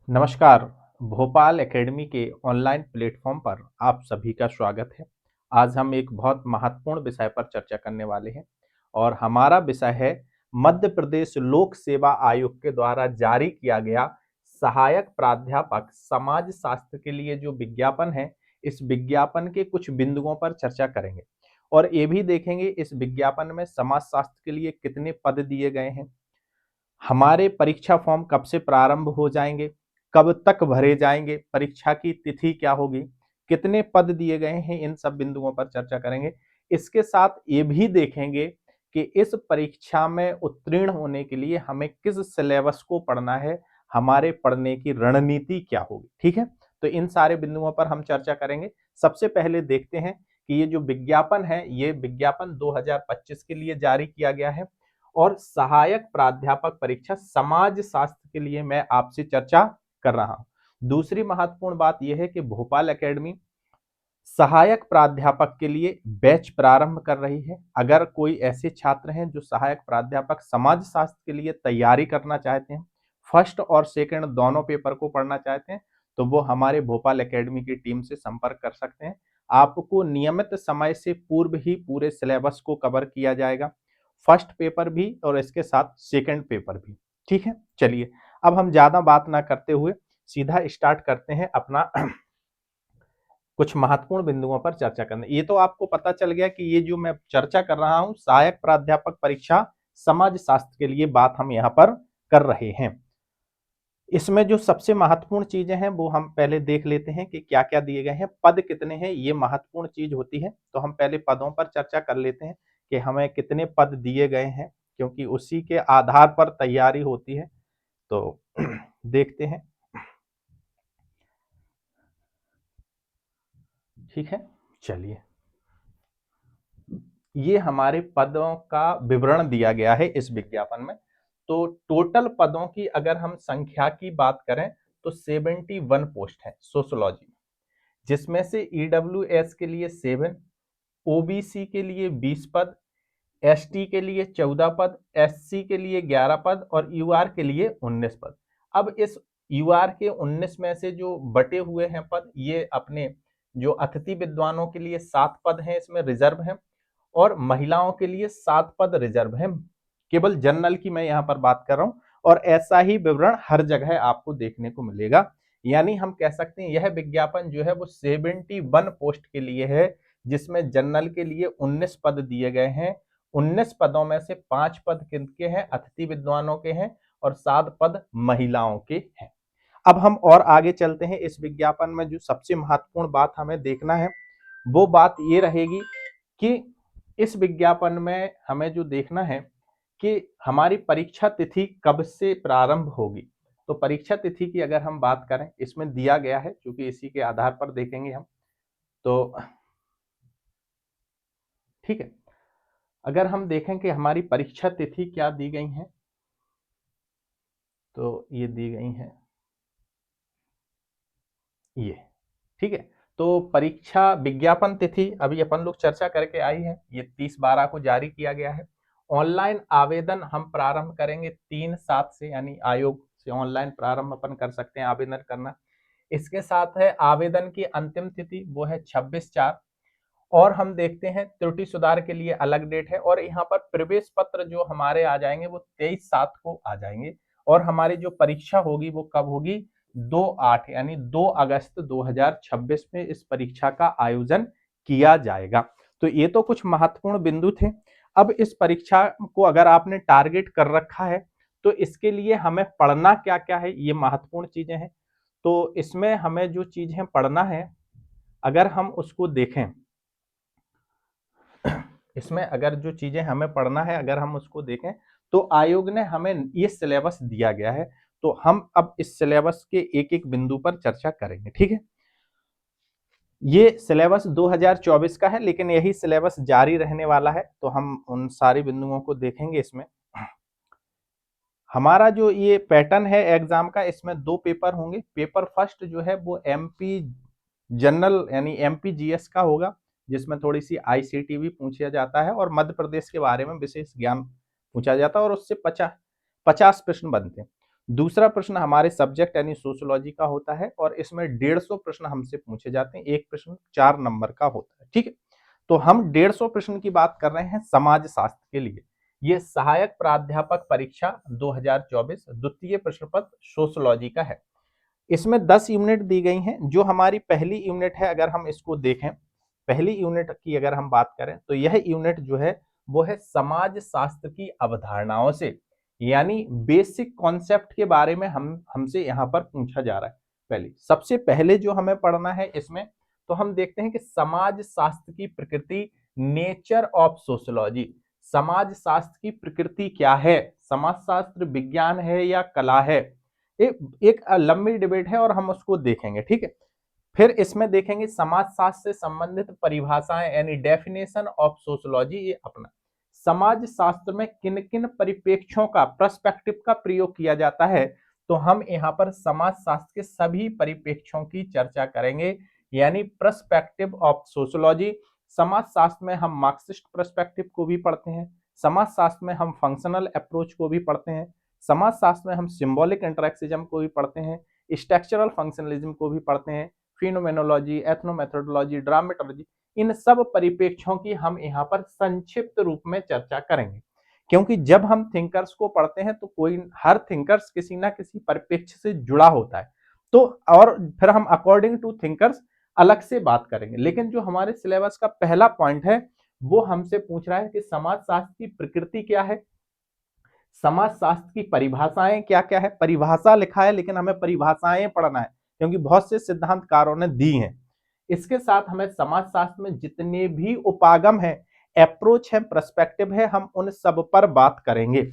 नमस्कार। भोपाल एकेडमी के online platform पर आप सभी का स्वागत है। आज हम एक बहुत महत्वपूर्ण विषय पर चर्चा करने वाले हैं और हमारा विषय है मध्य प्रदेश लोक सेवा आयोग के द्वारा जारी किया गया सहायक प्राध्यापक समाज शास्त्र के लिए जो विज्ञापन है, इस विज्ञापन के कुछ बिंदुओं पर चर्चा करेंगे और ये भी देखेंगे इस विज्ञापन में समाज शास्त्र के लिए कितने पद दिए गए हैं, हमारे परीक्षा फॉर्म कब से प्रारंभ हो जाएंगे, कब तक भरे जाएंगे, परीक्षा की तिथि क्या होगी, कितने पद दिए गए हैं, इन सब बिंदुओं पर चर्चा करेंगे। इसके साथ ये भी देखेंगे कि इस परीक्षा में उत्तीर्ण होने के लिए हमें किस सिलेबस को पढ़ना है, हमारे पढ़ने की रणनीति क्या होगी। ठीक है, तो इन सारे बिंदुओं पर हम चर्चा करेंगे। सबसे पहले देखते हैं कि ये जो विज्ञापन है, ये विज्ञापन 2025 के लिए जारी किया गया है और सहायक प्राध्यापक परीक्षा समाज शास्त्र के लिए मैं आपसे चर्चा कर रहा हूं। दूसरी महत्वपूर्ण बात यह है कि भोपाल एकेडमी सहायक प्राध्यापक के लिए बैच प्रारंभ कर रही है। अगर कोई ऐसे छात्र हैं जो सहायक प्राध्यापक समाज शास्त्र के लिए तैयारी करना चाहते हैं, फर्स्ट और सेकंड दोनों पेपर को पढ़ना चाहते हैं, तो वो हमारे भोपाल एकेडमी की टीम से संपर्क कर सकते हैं। आपको नियमित समय से पूर्व ही पूरे सिलेबस को कवर किया जाएगा, फर्स्ट पेपर भी और इसके साथ सेकंड पेपर भी। ठीक है, चलिए अब हम ज्यादा बात ना करते हुए सीधा स्टार्ट करते हैं अपना कुछ महत्वपूर्ण बिंदुओं पर चर्चा करने। ये तो आपको पता चल गया कि ये जो मैं चर्चा कर रहा हूं सहायक प्राध्यापक परीक्षा समाज शास्त्र के लिए बात हम यहाँ पर कर रहे हैं। इसमें जो सबसे महत्वपूर्ण चीजें हैं वो हम पहले देख लेते हैं कि क्या क्या दिए गए हैं, पद कितने हैं, ये महत्वपूर्ण चीज होती है। तो हम पहले पदों पर चर्चा कर लेते हैं कि हमें कितने पद दिए गए हैं, क्योंकि उसी के आधार पर तैयारी होती है। तो देखते हैं। ठीक है, चलिए ये हमारे पदों का विवरण दिया गया है इस विज्ञापन में। तो टोटल पदों की अगर हम संख्या की बात करें तो 71 पोस्ट है सोशोलॉजी में, जिसमें से ईडब्ल्यूएस के लिए 7, ओबीसी के लिए 20 पद, एसटी के लिए 14 पद, एससी के लिए 11 पद और यूआर के लिए 19 पद। अब इस यूआर के 19 में से जो बटे हुए हैं पद, ये अपने जो अतिथि विद्वानों के लिए 7 पद हैं, इसमें रिजर्व हैं और महिलाओं के लिए 7 पद रिजर्व हैं। केवल जनरल की मैं यहाँ पर बात कर रहा हूँ और ऐसा ही विवरण हर जगह आपको देखने को मिलेगा। यानी हम कह सकते हैं यह विज्ञापन जो है वो 71 पोस्ट के लिए है, जिसमें जनरल के लिए 19 पद दिए गए हैं। 19 पदों में से 5 पद किनके हैं, अतिथि विद्वानों के हैं और 7 पद महिलाओं के हैं। अब हम और आगे चलते हैं। इस विज्ञापन में जो सबसे महत्वपूर्ण बात हमें देखना है वो बात ये रहेगी कि इस विज्ञापन में हमें जो देखना है कि हमारी परीक्षा तिथि कब से प्रारंभ होगी। तो परीक्षा तिथि की अगर हम बात करें, इसमें दिया गया है, क्योंकि इसी के आधार पर देखेंगे हम। तो ठीक है, अगर हम देखें कि हमारी परीक्षा तिथि क्या दी गई है, तो ये दी गई है ये। ठीक है, तो परीक्षा विज्ञापन तिथि अभी अपन लोग चर्चा करके आई है, ये 30/12 को जारी किया गया है। ऑनलाइन आवेदन हम प्रारंभ करेंगे 3/7 से, यानी आयोग से ऑनलाइन प्रारंभ अपन कर सकते हैं आवेदन करना। इसके साथ है आवेदन की अंतिम तिथि वो है 26/4। और हम देखते हैं त्रुटि सुधार के लिए अलग डेट है और यहाँ पर प्रवेश पत्र जो हमारे आ जाएंगे वो 23/7 को आ जाएंगे। और हमारी जो परीक्षा होगी वो कब होगी, 2/8 यानी 2 अगस्त 2026 में इस परीक्षा का आयोजन किया जाएगा। तो ये तो कुछ महत्वपूर्ण बिंदु थे। अब इस परीक्षा को अगर आपने टारगेट कर रखा है तो इसके लिए हमें पढ़ना क्या क्या है, ये महत्वपूर्ण चीजें हैं। तो इसमें हमें जो चीजें पढ़ना है अगर हम उसको देखें, इसमें अगर जो चीजें हमें पढ़ना है अगर हम उसको देखें, तो आयोग ने हमें ये सिलेबस दिया गया है। तो हम अब इस सिलेबस के एक एक बिंदु पर चर्चा करेंगे। ठीक है, ये सिलेबस 2024 का है, लेकिन यही सिलेबस जारी रहने वाला है, तो हम उन सारे बिंदुओं को देखेंगे। इसमें हमारा जो ये पैटर्न है एग्जाम का, इसमें 2 पेपर होंगे। पेपर फर्स्ट जो है वो एमपी जनरल यानी एमपी जीएस का होगा, जिसमें थोड़ी सी आईसीटी भी पूछा जाता है और मध्य प्रदेश के बारे में विशेष ज्ञान पूछा जाता है और उससे 50 प्रश्न बनते हैं। दूसरा प्रश्न हमारे सब्जेक्ट यानी सोशियोलॉजी का होता है और इसमें 150 प्रश्न हमसे पूछे जाते हैं। एक प्रश्न 4 नंबर का होता है, ठीक है। तो हम 150 प्रश्न की बात कर रहे हैं समाज शास्त्र के लिए। ये सहायक प्राध्यापक परीक्षा 2024 द्वितीय प्रश्न पत्र सोशियोलॉजी का है। इसमें 10 यूनिट दी गई हैं। जो हमारी पहली यूनिट है, अगर हम इसको देखें, पहली यूनिट की अगर हम बात करें तो यह यूनिट जो है वो है समाज शास्त्र की अवधारणाओं से, यानी बेसिक कॉन्सेप्ट के बारे में हमसे यहाँ पर पूछा जा रहा है। पहले सबसे पहले जो हमें पढ़ना है इसमें, तो हम देखते हैं कि समाज शास्त्र की प्रकृति, नेचर ऑफ सोशियोलॉजी। समाज शास्त्र की प्रकृति क्या है? समाज शास्त्र विज्ञान है या कला है? एक लंबी डिबेट है और हम उसको देखेंगे, ठीक है। फिर इसमें देखेंगे समाजशास्त्र से संबंधित परिभाषाएं यानी डेफिनेशन ऑफ सोशियोलॉजी। ये अपना समाज शास्त्र में किन किन परिप्रेक्ष्यों का, पर्सपेक्टिव का प्रयोग किया जाता है, तो हम यहाँ पर समाज शास्त्र के सभी परिप्रेक्ष्यों की चर्चा करेंगे, यानी पर्सपेक्टिव ऑफ सोशियोलॉजी। समाज शास्त्र में हम मार्क्सिस्ट पर्सपेक्टिव को भी पढ़ते हैं, समाज शास्त्र में हम फंक्शनल अप्रोच को भी पढ़ते हैं, समाज शास्त्र में हम सिंबॉलिक इंटरेक्सिज्म को भी पढ़ते हैं, स्ट्रक्चरल फंक्शनलिज्म को भी पढ़ते हैं, फिनोमेनोलॉजी, एथनोमेथोडोलॉजी, ड्रामेटोलॉजी। इन सब परिप्रेक्ष्यों की हम यहाँ पर संक्षिप्त रूप में चर्चा करेंगे, क्योंकि जब हम थिंकर्स को पढ़ते हैं तो कोई हर थिंकर्स किसी ना किसी परिप्रेक्ष्य से जुड़ा होता है, तो और फिर हम अकॉर्डिंग टू थिंकर्स अलग से बात करेंगे। लेकिन जो हमारे सिलेबस का पहला पॉइंट है वो हमसे पूछ रहा है कि समाज शास्त्र की प्रकृति क्या है, समाज शास्त्र की परिभाषाएं क्या क्या है। परिभाषा लिखा है लेकिन हमें परिभाषाएं पढ़ना है, क्योंकि बहुत से सिद्धांतकारों ने दी हैं। इसके साथ हमें समाज शास्त्र में जितने भी उपागम है, अप्रोच है, पर्सपेक्टिव है, हम उन सब पर बात करेंगे।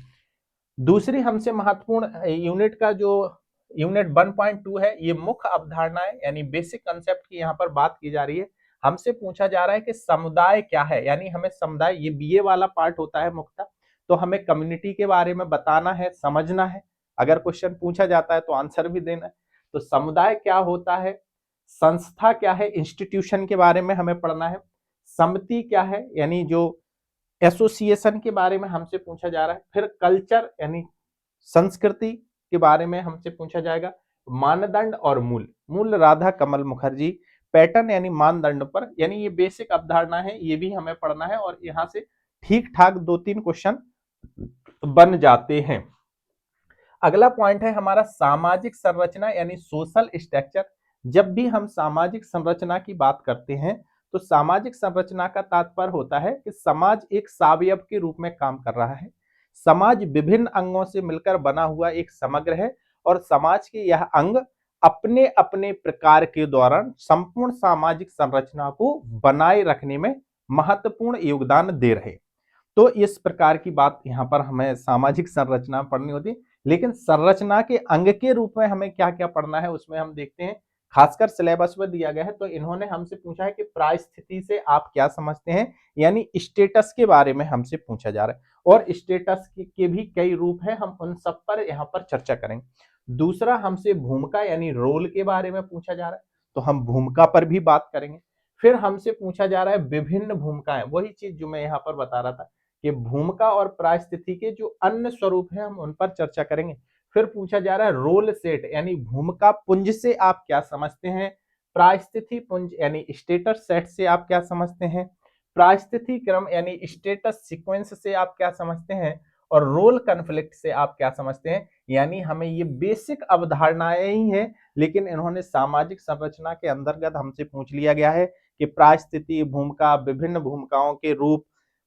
दूसरी हमसे महत्वपूर्ण यूनिट का जो यूनिट 1.2 है, ये मुख्य अवधारणाएं यानी बेसिक कंसेप्ट की यहाँ पर बात की जा रही है। हमसे पूछा जा रहा है कि समुदाय क्या है, यानी हमें समुदाय, ये बीए वाला पार्ट होता है मुख्यतः, तो हमें कम्युनिटी के बारे में बताना है, समझना है। अगर क्वेश्चन पूछा जाता है तो आंसर भी देना है। तो समुदाय क्या होता है, संस्था क्या है, इंस्टीट्यूशन के बारे में हमें पढ़ना है। समिति क्या है, यानी जो एसोसिएशन के बारे में हमसे पूछा जा रहा है। फिर कल्चर यानी संस्कृति के बारे में हमसे पूछा जाएगा। मानदंड और मूल, मूल राधा कमल मुखर्जी, पैटर्न यानी मानदंड पर, यानी ये बेसिक अवधारणा है, ये भी हमें पढ़ना है और यहाँ से ठीक ठाक 2-3 क्वेश्चन बन जाते हैं। अगला पॉइंट है हमारा सामाजिक संरचना यानी सोशल स्ट्रक्चर। जब भी हम सामाजिक संरचना की बात करते हैं तो सामाजिक संरचना का तात्पर्य होता है कि समाज एक सावयव के रूप में काम कर रहा है। समाज विभिन्न अंगों से मिलकर बना हुआ एक समग्र है और समाज के यह अंग अपने अपने प्रकार के दौरान संपूर्ण सामाजिक संरचना को बनाए रखने में महत्वपूर्ण योगदान दे रहे। तो इस प्रकार की बात यहाँ पर हमें सामाजिक संरचना पढ़नी होती है। लेकिन संरचना के अंग के रूप में हमें क्या क्या पढ़ना है उसमें हम देखते हैं, खासकर सिलेबस में दिया गया है। तो इन्होंने हमसे पूछा है कि परिस्थिति से आप क्या समझते हैं, यानी स्टेटस के बारे में हमसे पूछा जा रहा है। और स्टेटस के भी कई रूप हैं, हम उन सब पर यहाँ पर चर्चा करेंगे। दूसरा हमसे भूमिका यानी रोल के बारे में पूछा जा रहा है, तो हम भूमिका पर भी बात करेंगे। फिर हमसे पूछा जा रहा है विभिन्न भूमिकाएं, वही चीज जो मैं यहाँ पर बता रहा था कि भूमिका और परिस्थिति के जो अन्य स्वरूप हैं हम उन पर चर्चा करेंगे। फिर पूछा जा रहा है रोल सेट यानी भूमिका पुंज से आप क्या समझते हैं, परिस्थिति पुंज यानी स्टेटस सेट से आप क्या समझते हैं, परिस्थिति क्रम यानी स्टेटस सीक्वेंस से आप क्या समझते हैं, और रोल कॉन्फ्लिक्ट से आप क्या समझते हैं। यानी हमें ये बेसिक अवधारणाएं ही हैं, लेकिन इन्होंने सामाजिक संरचना के अंतर्गत हमसे पूछ लिया गया है कि परिस्थिति, भूमिका, विभिन्न भूमिकाओं के रूप,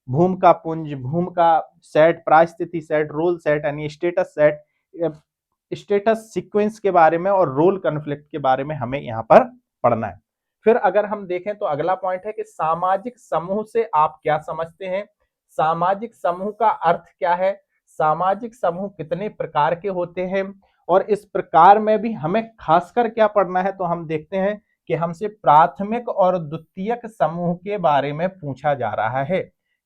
भूमिका पुंज, भूमिका सेट, परिस्थिति सेट, रोल सेट यानी स्टेटस सेट, स्टेटस सीक्वेंस के बारे में और रोल कॉन्फ्लिक्ट के बारे में हमें यहाँ पर पढ़ना है। फिर अगर हम देखें तो अगला पॉइंट है कि सामाजिक समूह से आप क्या समझते हैं, सामाजिक समूह का अर्थ क्या है, सामाजिक समूह कितने प्रकार के होते हैं, और इस प्रकार में भी हमें खासकर क्या पढ़ना है। तो हम देखते हैं कि हमसे प्राथमिक और द्वितीयक समूह के बारे में पूछा जा रहा है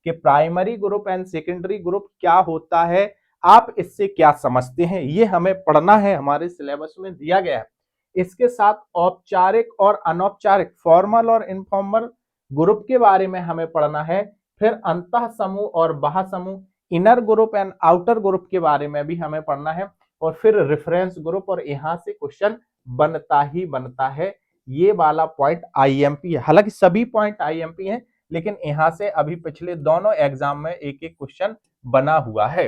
कि primary group and secondary group क्या होता है, आप इससे क्या समझते हैं, ये हमें पढ़ना है, हमारे सिलेबस में दिया गया है। इसके साथ औपचारिक और अनौपचारिक, फॉर्मल और इनफॉर्मल ग्रुप के बारे में हमें पढ़ना है। फिर अंतः समूह और बाह्य समूह, inner group and outer group के बारे में भी हमें पढ़ना है। और फिर रेफरेंस ग्रुप, और यहां से क्वेश्चन बनता ही बनता है। ये वाला पॉइंट आईएमपी है, हालांकि सभी पॉइंट आईएमपी हैं, लेकिन यहां से अभी पिछले दोनों एग्जाम में एक एक क्वेश्चन बना हुआ है।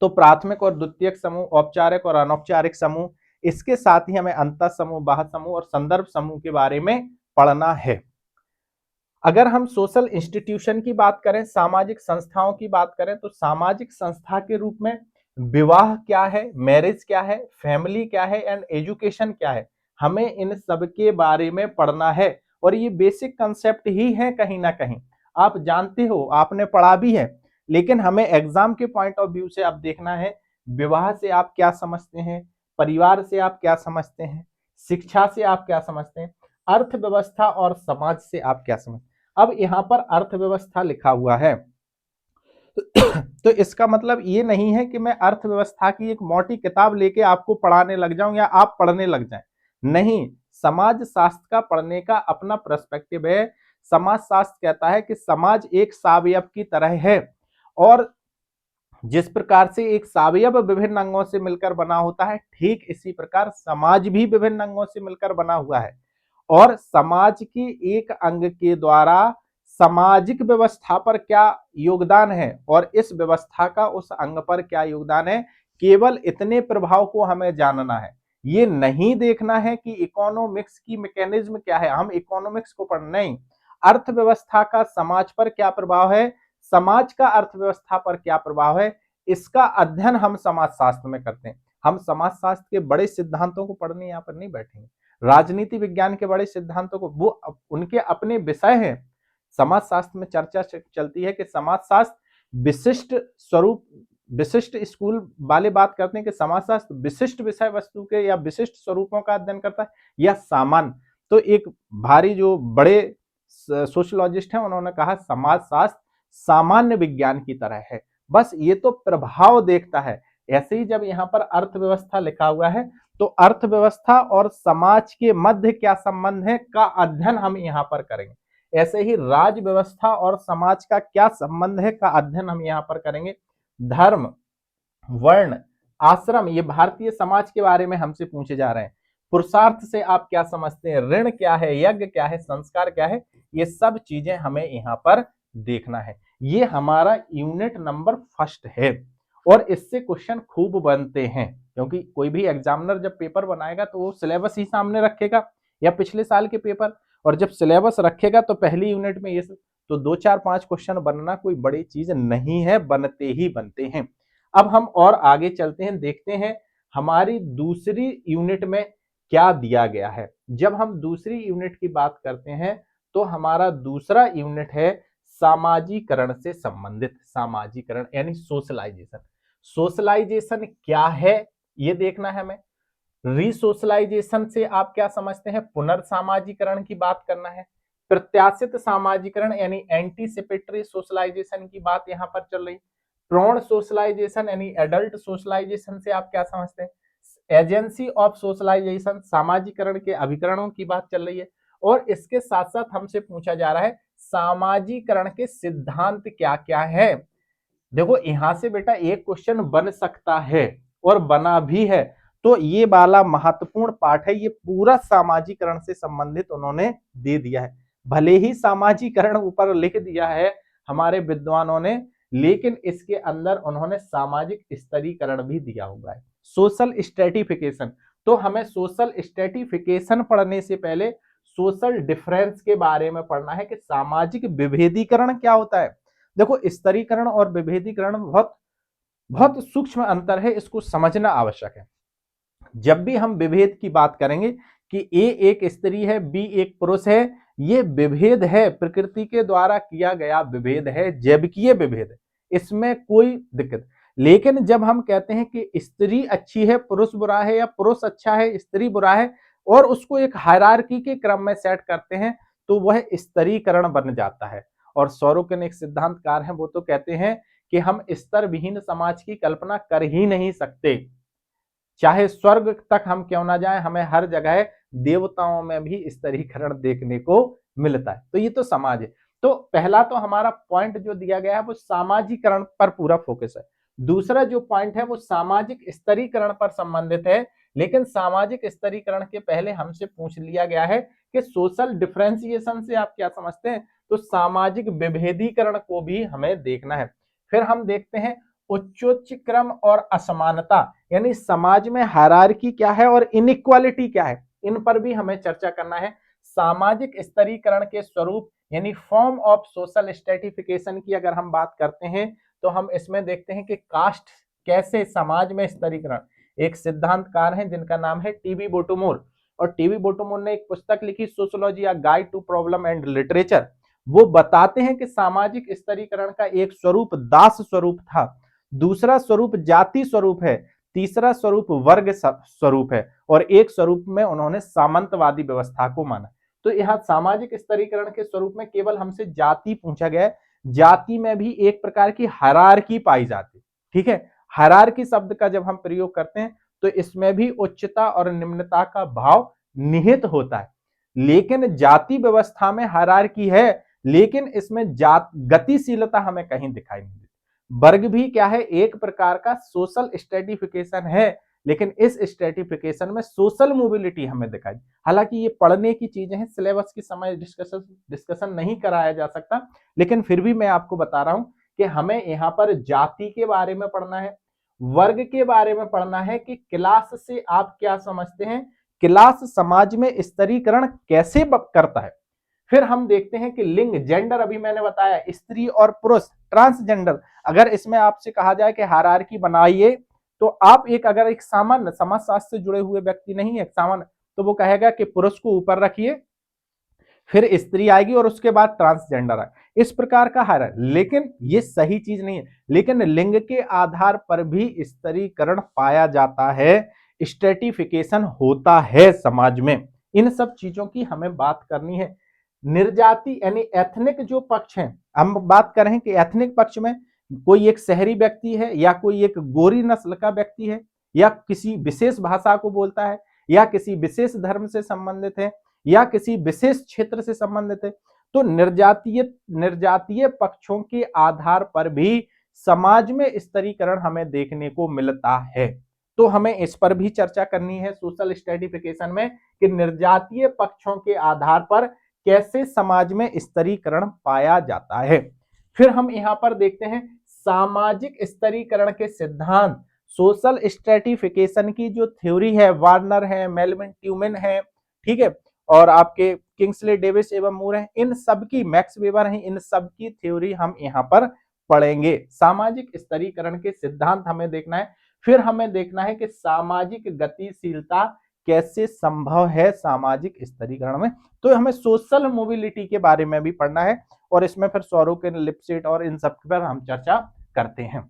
तो प्राथमिक और द्वितीयक समूह, औपचारिक और अनौपचारिक समूह, इसके साथ ही हमें अंतः समूह, बाह्य समूह और संदर्भ समूह के बारे में पढ़ना है। अगर हम सोशल इंस्टीट्यूशन की बात करें, सामाजिक संस्थाओं की बात करें, तो सामाजिक संस्था के रूप में विवाह क्या है, मैरिज क्या है, फैमिली क्या है एंड एजुकेशन क्या है, हमें इन सब के बारे में पढ़ना है। और ये बेसिक कंसेप्ट ही है, कहीं ना कहीं आप जानते हो, आपने पढ़ा भी है, लेकिन हमें एग्जाम के पॉइंट ऑफ व्यू से अब देखना है विवाह से आप क्या समझते हैं, परिवार से आप क्या समझते हैं, शिक्षा से आप क्या समझते हैं, अर्थव्यवस्था और समाज से आप क्या समझते हैं। अब यहां पर अर्थव्यवस्था लिखा हुआ है तो इसका मतलब ये नहीं है कि मैं अर्थव्यवस्था की एक मोटी किताब लेके आपको पढ़ाने लग जाऊं या आप पढ़ने लग जाएं। नहीं, समाज शास्त्र का पढ़ने का अपना पर्सपेक्टिव है। समाज शास्त्र कहता है कि समाज एक सावयव की तरह है, और जिस प्रकार से एक सावयव विभिन्न अंगों से मिलकर बना होता है, ठीक इसी प्रकार समाज भी विभिन्न अंगों से मिलकर बना हुआ है। और समाज के एक अंग के द्वारा सामाजिक व्यवस्था पर क्या योगदान है और इस व्यवस्था का उस अंग पर क्या योगदान है, केवल इतने प्रभाव को हमें जानना है। ये नहीं देखना है कि इकोनॉमिक्स की मैकेनिज्म क्या है, हम इकोनॉमिक्स को पढ़ नहीं, अर्थव्यवस्था का समाज पर क्या प्रभाव है, समाज का अर्थव्यवस्था पर क्या प्रभाव है, इसका अध्ययन हम समाजशास्त्र में करते हैं। हम समाजशास्त्र के बड़े सिद्धांतों को पढ़ने यहाँ पर नहीं बैठेंगे, राजनीति विज्ञान के बड़े सिद्धांतों को, वो उनके अपने विषय हैं। समाजशास्त्र में चर्चा चलती है कि समाजशास्त्र विशिष्ट स्वरूप, विशिष्ट स्कूल वाले बात करते हैं कि समाजशास्त्र विशिष्ट विषय वस्तु के या विशिष्ट स्वरूपों का अध्ययन करता है या सामान्य। तो एक भारी जो बड़े सोशियोलॉजिस्ट हैं उन्होंने कहा समाजशास्त्र सामान्य विज्ञान की तरह है, बस ये तो प्रभाव देखता है। ऐसे ही जब यहाँ पर अर्थव्यवस्था लिखा हुआ है तो अर्थव्यवस्था और समाज के मध्य क्या संबंध है का अध्ययन हम यहाँ पर करेंगे। ऐसे ही राज्य व्यवस्था और समाज का क्या संबंध है का अध्ययन हम यहाँ पर करेंगे। धर्म, वर्ण, आश्रम, ये भारतीय समाज के बारे में हमसे पूछे जा रहे हैं। पुरुषार्थ से आप क्या समझते हैं, ऋण क्या है, यज्ञ क्या है, संस्कार क्या है, ये सब चीजें हमें यहाँ पर देखना है। ये हमारा यूनिट नंबर फर्स्ट है और इससे क्वेश्चन खूब बनते हैं, क्योंकि कोई भी एग्जामिनर जब पेपर बनाएगा तो वो सिलेबस ही सामने रखेगा या पिछले साल के पेपर, और जब सिलेबस रखेगा तो पहली यूनिट में ये तो 2 4 5 क्वेश्चन बनना कोई बड़ी चीज नहीं है, बनते ही बनते हैं। अब हम और आगे चलते हैं, देखते हैं हमारी दूसरी यूनिट में क्या दिया गया है। जब हम दूसरी यूनिट की बात करते हैं तो हमारा दूसरा यूनिट है सामाजिकरण से संबंधित, सामाजिकरण यानी सोशलाइजेशन। सोशलाइजेशन क्या है ये देखना है हमें। रिसोशलाइजेशन से आप क्या समझते हैं, पुनर्सामाजिकरण की बात करना है। प्रत्याशित सामाजिकरण यानी एंटीसिपेटरी सोशलाइजेशन की बात यहां पर चल रही। प्रौढ़ सोशलाइजेशन यानी एडल्ट सोशलाइजेशन से आप क्या समझते हैं। एजेंसी ऑफ सोशलाइजेशन, सामाजिकरण के अभिकरणों की बात चल रही है। और इसके साथ साथ हमसे पूछा जा रहा है सामाजिकरण के सिद्धांत क्या क्या है। देखो यहां से बेटा एक क्वेश्चन बन सकता है और बना भी है, तो ये वाला महत्वपूर्ण पाठ है, ये पूरा सामाजिकरण से संबंधित उन्होंने दे दिया है। भले ही सामाजिकरण ऊपर लिख दिया है हमारे विद्वानों ने, लेकिन इसके अंदर उन्होंने सामाजिक स्तरीकरण भी दिया हुआ है, सोशल स्ट्रेटिफिकेशन। तो हमें सोशल स्ट्रेटिफिकेशन पढ़ने से पहले सोशल डिफरेंस के बारे में पढ़ना है कि सामाजिक विभेदीकरण क्या होता है। देखो स्तरीकरण और विभेदीकरण बहुत बहुत सूक्ष्म अंतर है, इसको समझना आवश्यक है। जब भी हम विभेद की बात करेंगे कि ए एक स्त्री है, बी एक पुरुष है, ये विभेद है, प्रकृति के द्वारा किया गया विभेद है, जैविकीय विभेद है, इसमें कोई दिक्कत। लेकिन जब हम कहते हैं कि स्त्री अच्छी है पुरुष बुरा है, या पुरुष अच्छा है स्त्री बुरा है, और उसको एक हायरार्की के क्रम में सेट करते हैं, तो वह स्तरीकरण बन जाता है। और सौरोकिन एक सिद्धांतकार हैं, वो तो कहते हैं कि हम स्तर विहीन समाज की कल्पना कर ही नहीं सकते। चाहे स्वर्ग तक हम क्यों ना जाएं, हमें हर जगह देवताओं में भी स्तरीकरण देखने को मिलता है। तो ये तो समाज है। तो पहला तो हमारा पॉइंट जो दिया गया है वो सामाजिकरण पर पूरा फोकस है। दूसरा जो पॉइंट है वो सामाजिक स्तरीकरण पर संबंधित है, लेकिन सामाजिक स्तरीकरण के पहले हमसे पूछ लिया गया है कि सोशल डिफरेंशिएशन से आप क्या समझते हैं, तो सामाजिक विभेदीकरण को भी हमें देखना है। फिर हम देखते हैं उच्चोच्च क्रम और असमानता, यानी समाज में हायरार्की क्या है और इनइक्वालिटी क्या है, इन पर भी हमें चर्चा करना है। सामाजिक स्तरीकरण के स्वरूप यानी फॉर्म ऑफ सोशल स्ट्रेटिफिकेशन की अगर हम बात करते हैं तो हम इसमें देखते हैं कि कास्ट कैसे समाज में स्तरीकरण, एक सिद्धांतकार हैं जिनका नाम है टीबी बोटोमोर, और टीबी बोटोमोर ने एक पुस्तक लिखी सोशियोलॉजी या guide to problem and literature. वो बताते हैं कि सामाजिक स्तरीकरण का एक स्वरूप दास स्वरूप था, दूसरा स्वरूप जाति स्वरूप है, तीसरा स्वरूप वर्ग स्वरूप है, और एक स्वरूप में उन्होंने सामंतवादी व्यवस्था को माना। तो यहाँ सामाजिक स्तरीकरण के स्वरूप में केवल हमसे जाति पूछा गया है, जाति में भी एक प्रकार की हायरार्की पाई जाती, ठीक है। हायरार्की शब्द का जब हम प्रयोग करते हैं तो इसमें भी उच्चता और निम्नता का भाव निहित होता है, लेकिन जाति व्यवस्था में हायरार्की है, लेकिन इसमें जात गतिशीलता हमें कहीं दिखाई नहीं देती। वर्ग भी क्या है, एक प्रकार का सोशल स्ट्रेटिफिकेशन है, लेकिन इस स्ट्रेटिफिकेशन में सोशल मोबिलिटी हमें दिखाई। हालांकि ये पढ़ने की चीजें हैं, सिलेबस की समय डिस्कशन नहीं कराया जा सकता, लेकिन फिर भी मैं आपको बता रहा हूं कि हमें यहाँ पर जाति के बारे में पढ़ना है, वर्ग के बारे में पढ़ना है कि क्लास से आप क्या समझते हैं, क्लास समाज में स्तरीकरण कैसे करता है। फिर हम देखते हैं कि लिंग जेंडर, अभी मैंने बताया स्त्री और पुरुष, ट्रांसजेंडर, अगर इसमें आपसे कहा जाए कि हायरार्की बनाइए तो आप एक अगर एक सामान्य समाजशास्त्र से जुड़े हुए व्यक्ति नहीं है, सामान्य, तो वो कहेगा कि पुरुष को ऊपर रखिए, फिर स्त्री आएगी और उसके बाद ट्रांसजेंडर आए, इस प्रकार का हायर। लेकिन ये सही चीज नहीं है, लेकिन लिंग के आधार पर भी स्तरीकरण पाया जाता है, स्ट्रेटिफिकेशन होता है समाज में। इन सब चीजों की हमें बात करनी है। निर्जाति यानी एथनिक जो पक्ष है, हम बात कर रहे हैं कि एथनिक पक्ष में कोई एक शहरी व्यक्ति है या कोई एक गोरी नस्ल का व्यक्ति है या किसी विशेष भाषा को बोलता है या किसी विशेष धर्म से संबंधित है या किसी विशेष क्षेत्र से संबंधित है, तो निर्जातीय पक्षों के आधार पर भी समाज में स्तरीकरण हमें देखने को मिलता है। तो हमें इस पर भी चर्चा करनी है सोशल स्ट्रेटिफिकेशन में कि निर्जातीय पक्षों के आधार पर कैसे समाज में स्तरीकरण पाया जाता है। फिर हम यहां पर देखते हैं सामाजिक स्तरीकरण के सिद्धांत, सोशल स्ट्रेटिफिकेशन की जो थ्योरी है, वार्नर है, मेलविन ट्यूमेन है, ठीक है, और आपके किंग्सले डेविस एवं मूर हैं, इन सब की, मैक्स वेबर हैं, इन सब की थ्योरी हम यहाँ पर पढ़ेंगे। सामाजिक स्तरीकरण के सिद्धांत हमें देखना है। फिर हमें देखना है कि सामाजिक गतिशीलता कैसे संभव है सामाजिक स्तरीकरण में, तो हमें सोशल मोबिलिटी के बारे में भी पढ़ना है, और इसमें फिर सोरोकिन, लिप्सिट और इन सब पर हम चर्चा करते हैं।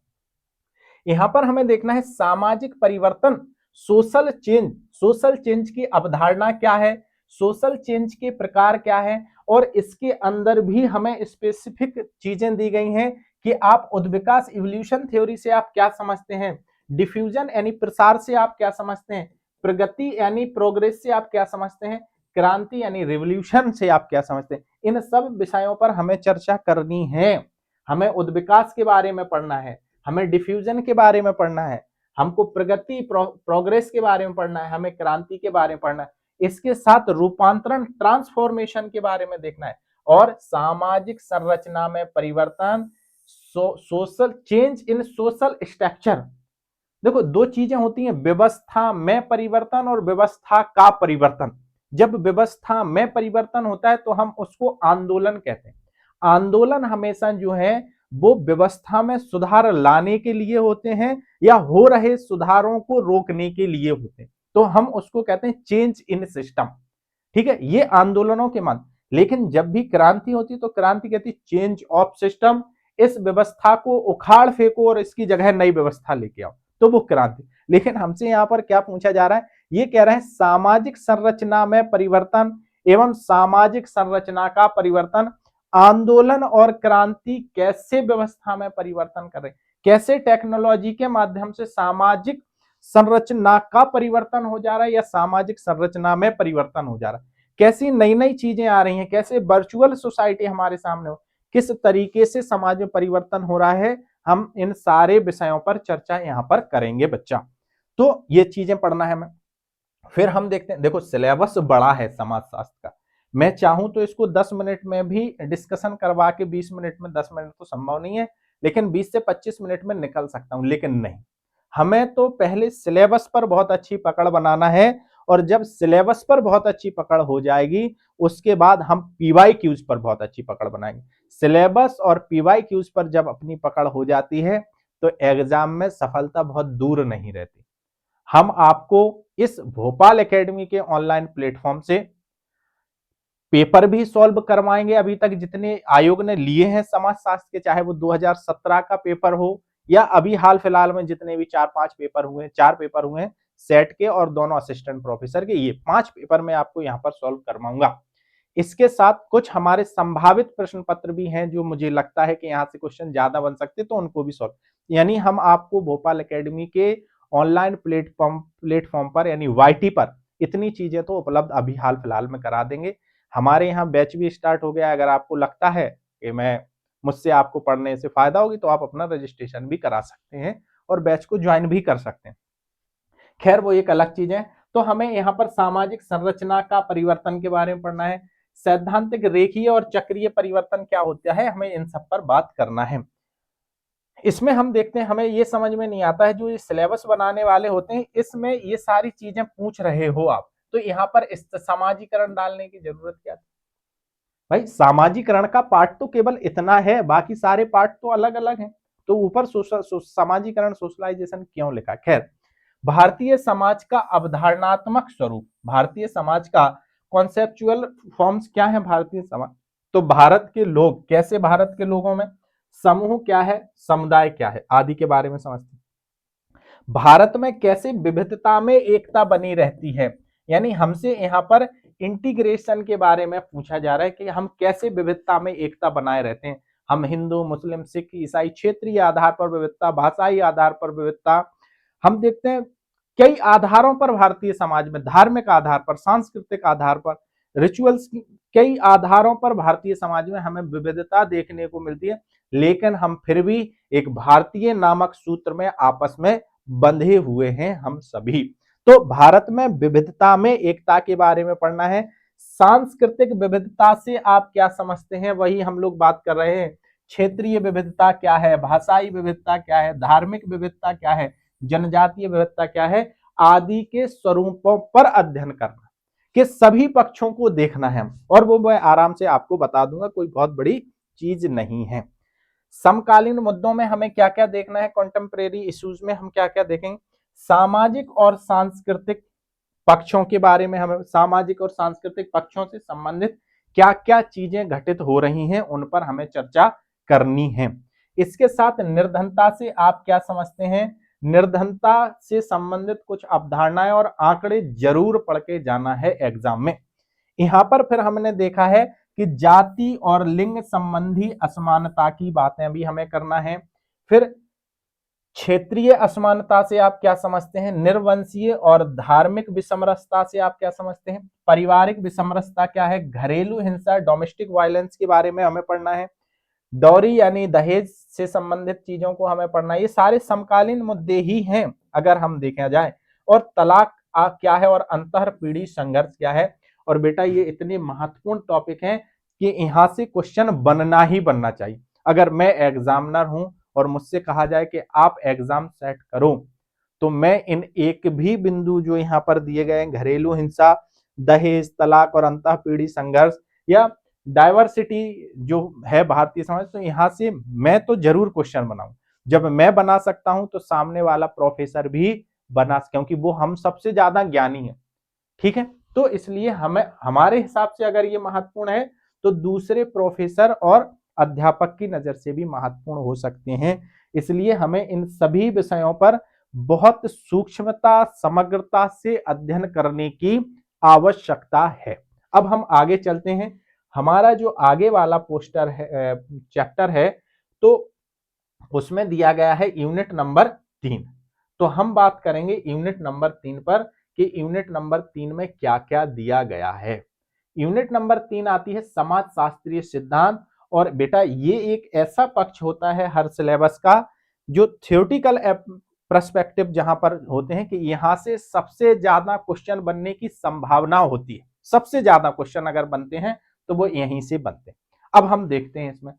यहां पर हमें देखना है सामाजिक परिवर्तन, सोशल चेंज, सोशल चेंज की अवधारणा क्या है, सोशल चेंज के प्रकार क्या है, और इसके अंदर भी हमें स्पेसिफिक चीजें दी गई हैं कि आप उद्विकास इवोल्यूशन थ्योरी से आप क्या समझते हैं, डिफ्यूजन यानी प्रसार से आप क्या समझते हैं, प्रगति यानी प्रोग्रेस से आप क्या समझते हैं, क्रांति यानी रिवोल्यूशन से आप क्या समझते हैं। इन सब विषयों पर हमें चर्चा करनी है। हमें उद्विकास के बारे में पढ़ना है, हमें डिफ्यूजन के बारे में पढ़ना है, हमको प्रगति प्रोग्रेस के बारे में पढ़ना है, हमें क्रांति के बारे में पढ़ना है, इसके साथ रूपांतरण ट्रांसफॉर्मेशन के बारे में देखना है, और सामाजिक संरचना में परिवर्तन, social change in social structure. देखो दो चीजें होती हैं, व्यवस्था में परिवर्तन और व्यवस्था का परिवर्तन। जब व्यवस्था में परिवर्तन होता है तो हम उसको आंदोलन कहते हैं। आंदोलन हमेशा जो है वो व्यवस्था में सुधार लाने के लिए होते हैं या हो रहे सुधारों को रोकने के लिए होते हैं, तो हम उसको कहते हैं चेंज इन सिस्टम, ठीक है, ये आंदोलनों के मान। लेकिन जब भी क्रांति होती तो क्रांति कहती चेंज ऑफ सिस्टम, इस व्यवस्था को उखाड़ फेंको और इसकी जगह नई व्यवस्था लेके आओ, तो वो क्रांति। लेकिन हमसे यहाँ पर क्या पूछा जा रहा है, ये कह रहे हैं सामाजिक संरचना में परिवर्तन एवं सामाजिक संरचना का परिवर्तन, आंदोलन और क्रांति कैसे व्यवस्था में परिवर्तन कर रहे, कैसे टेक्नोलॉजी के माध्यम से सामाजिक संरचना का परिवर्तन हो जा रहा है या सामाजिक संरचना में परिवर्तन हो जा रहा है, कैसी नई नई चीजें आ रही हैं, कैसे वर्चुअल सोसाइटी हमारे सामने हो, किस तरीके से समाज में परिवर्तन हो रहा है, हम इन सारे विषयों पर चर्चा यहाँ पर करेंगे बच्चा। तो ये चीजें पढ़ना है हमें। फिर हम देखते हैं, देखो सिलेबस बड़ा है समाजशास्त्र का, मैं चाहूं तो इसको 10 मिनट में भी डिस्कशन करवा के 20 मिनट में, 10 मिनट तो संभव नहीं है, लेकिन 20 से 25 मिनट में निकल सकता हूं, लेकिन नहीं, हमें तो पहले सिलेबस पर बहुत अच्छी पकड़ बनाना है। और जब सिलेबस पर बहुत अच्छी पकड़ हो जाएगी, उसके बाद हम पीवाई क्यूज पर बहुत अच्छी पकड़ बनाएंगे। सिलेबस और पीवाई क्यूज पर जब अपनी पकड़ हो जाती है, तो एग्जाम में सफलता बहुत दूर नहीं रहती। हम आपको इस भोपाल एकेडमी के ऑनलाइन प्लेटफॉर्म से पेपर भी सॉल्व करवाएंगे, अभी तक जितने आयोग ने लिए हैं समाजशास्त्र के, चाहे वो 2017 का पेपर हो या अभी हाल फिलहाल में जितने भी 4-5 पेपर हुए हैं, 4 पेपर हुए हैं सेट के और दोनों असिस्टेंट प्रोफेसर के, ये 5 पेपर मैं आपको यहाँ पर सॉल्व करवाऊंगा। इसके साथ कुछ हमारे संभावित प्रश्न पत्र भी हैं जो मुझे लगता है कि यहाँ से क्वेश्चन ज्यादा बन सकते, तो उनको भी सॉल्व, यानी हम आपको भोपाल एकेडमी के ऑनलाइन प्लेटफॉर्म पर यानी वाईटी पर इतनी चीजें तो उपलब्ध अभी हाल फिलहाल में करा देंगे। हमारे यहाँ बैच भी स्टार्ट हो गया है, अगर आपको लगता है कि मैं मुझसे आपको पढ़ने से फायदा होगी तो आप अपना रजिस्ट्रेशन भी करा सकते हैं और बैच को ज्वाइन भी कर सकते हैं। खैर वो एक अलग चीज है। तो हमें यहाँ पर सामाजिक संरचना का परिवर्तन के बारे में पढ़ना है, सैद्धांतिक रेखीय और चक्रीय परिवर्तन क्या होता है, हमें इन सब पर बात करना है। इसमें हम देखते हैं, हमें ये समझ में नहीं आता है, जो ये सिलेबस बनाने वाले होते हैं इसमें ये सारी चीजें पूछ रहे हो आप, तो यहाँ पर इस सामाजिकरण डालने की जरूरत क्या थी भाई? सामाजिकरण का पार्ट तो केवल इतना है, बाकी सारे पार्ट तो अलग अलग हैं, तो ऊपर सामाजिकरण सोशलाइजेशन क्यों लिखा? खैर, भारतीय समाज का अवधारणात्मक स्वरूप, भारतीय समाज का कॉन्सेप्चुअल फॉर्म्स क्या है भारतीय समाज? तो भारत के लोग कैसे, भारत के लोगों में समूह क्या है, समुदाय क्या है, आदि के बारे में समझते हैं। भारत में कैसे विविधता में एकता बनी रहती है, यानी हमसे यहाँ पर इंटीग्रेशन के बारे में पूछा जा रहा है कि हम कैसे विविधता में एकता बनाए रहते हैं। हम हिंदू, मुस्लिम, सिख, ईसाई, क्षेत्रीय आधार पर विविधता, भाषाई आधार पर विविधता, हम देखते हैं कई आधारों पर भारतीय समाज में, धार्मिक आधार पर, सांस्कृतिक आधार पर, रिचुअल्स की कई आधारों पर भारतीय समाज में हमें विविधता देखने को मिलती है, लेकिन हम फिर भी एक भारतीय नामक सूत्र में आपस में बंधे हुए हैं हम सभी। तो भारत में विविधता में एकता के बारे में पढ़ना है। सांस्कृतिक विविधता से आप क्या समझते हैं, वही हम लोग बात कर रहे हैं। क्षेत्रीय विविधता क्या है, भाषाई विविधता क्या है, धार्मिक विविधता क्या है, जनजातीय विविधता क्या है, आदि के स्वरूपों पर अध्ययन करना, कि सभी पक्षों को देखना है, और वो मैं आराम से आपको बता दूंगा, कोई बहुत बड़ी चीज नहीं है। समकालीन मुद्दों में हमें क्या क्या देखना है, कॉन्टेम्परेरी इश्यूज में हम क्या क्या देखेंगे, सामाजिक और सांस्कृतिक पक्षों के बारे में, हमें सामाजिक और सांस्कृतिक पक्षों से संबंधित क्या क्या चीजें घटित हो रही हैं उन पर हमें चर्चा करनी है। इसके साथ निर्धनता से आप क्या समझते हैं, निर्धनता से संबंधित कुछ अवधारणाएं और आंकड़े जरूर पढ़ के जाना है एग्जाम में। यहां पर फिर हमने देखा है कि जाति और लिंग संबंधी असमानता की बातें भी हमें करना है। फिर क्षेत्रीय असमानता से आप क्या समझते हैं, निर्वंशीय और धार्मिक विषमरसता से आप क्या समझते हैं, पारिवारिक विषमरसता क्या है, घरेलू हिंसा, डोमेस्टिक वायलेंस के बारे में हमें पढ़ना है, डॉरी यानी दहेज से संबंधित चीजों को हमें पढ़ना है। ये सारे समकालीन मुद्दे ही हैं अगर हम देखा जाए। और तलाक क्या है और अंतर पीढ़ी संघर्ष क्या है। और बेटा ये इतने महत्वपूर्ण टॉपिक हैं कि यहाँ से क्वेश्चन बनना ही बनना चाहिए। अगर मैं एग्जामिनर हूं और मुझसे कहा जाए कि आप एग्जाम सेट करो, तो मैं इन एक भी बिंदु जो यहाँ पर दिए गए हैं, घरेलू हिंसा, दहेज, तलाक और अंतः पीढ़ी संघर्ष या डाइवर्सिटी जो है भारतीय समाज, तो यहाँ से मैं तो जरूर क्वेश्चन बनाऊं। जब मैं बना सकता हूं तो सामने वाला प्रोफेसर भी बना, क्योंकि वो हम सबसे ज्यादा ज्ञानी है, ठीक है। तो इसलिए हमें, हमारे हिसाब से अगर ये महत्वपूर्ण है तो दूसरे प्रोफेसर और अध्यापक की नजर से भी महत्वपूर्ण हो सकते हैं। इसलिए हमें इन सभी विषयों पर बहुत सूक्ष्मता, समग्रता से अध्ययन करने की आवश्यकता है। अब हम आगे चलते हैं। हमारा जो आगे वाला पोस्टर है, चैप्टर है, तो उसमें दिया गया है यूनिट नंबर 3। तो हम बात करेंगे यूनिट नंबर 3 पर कि यूनिट नंबर 3 में क्या क्या दिया गया है। यूनिट नंबर 3 आती है समाज शास्त्रीय सिद्धांत। और बेटा ये एक ऐसा पक्ष होता है हर सिलेबस का जो थियोरेटिकल पर्सपेक्टिव जहां पर होते हैं कि यहां से सबसे ज्यादा क्वेश्चन बनने की संभावना होती है, सबसे ज्यादा क्वेश्चन अगर बनते हैं तो वो यहीं से बनते हैं। अब हम देखते हैं इसमें,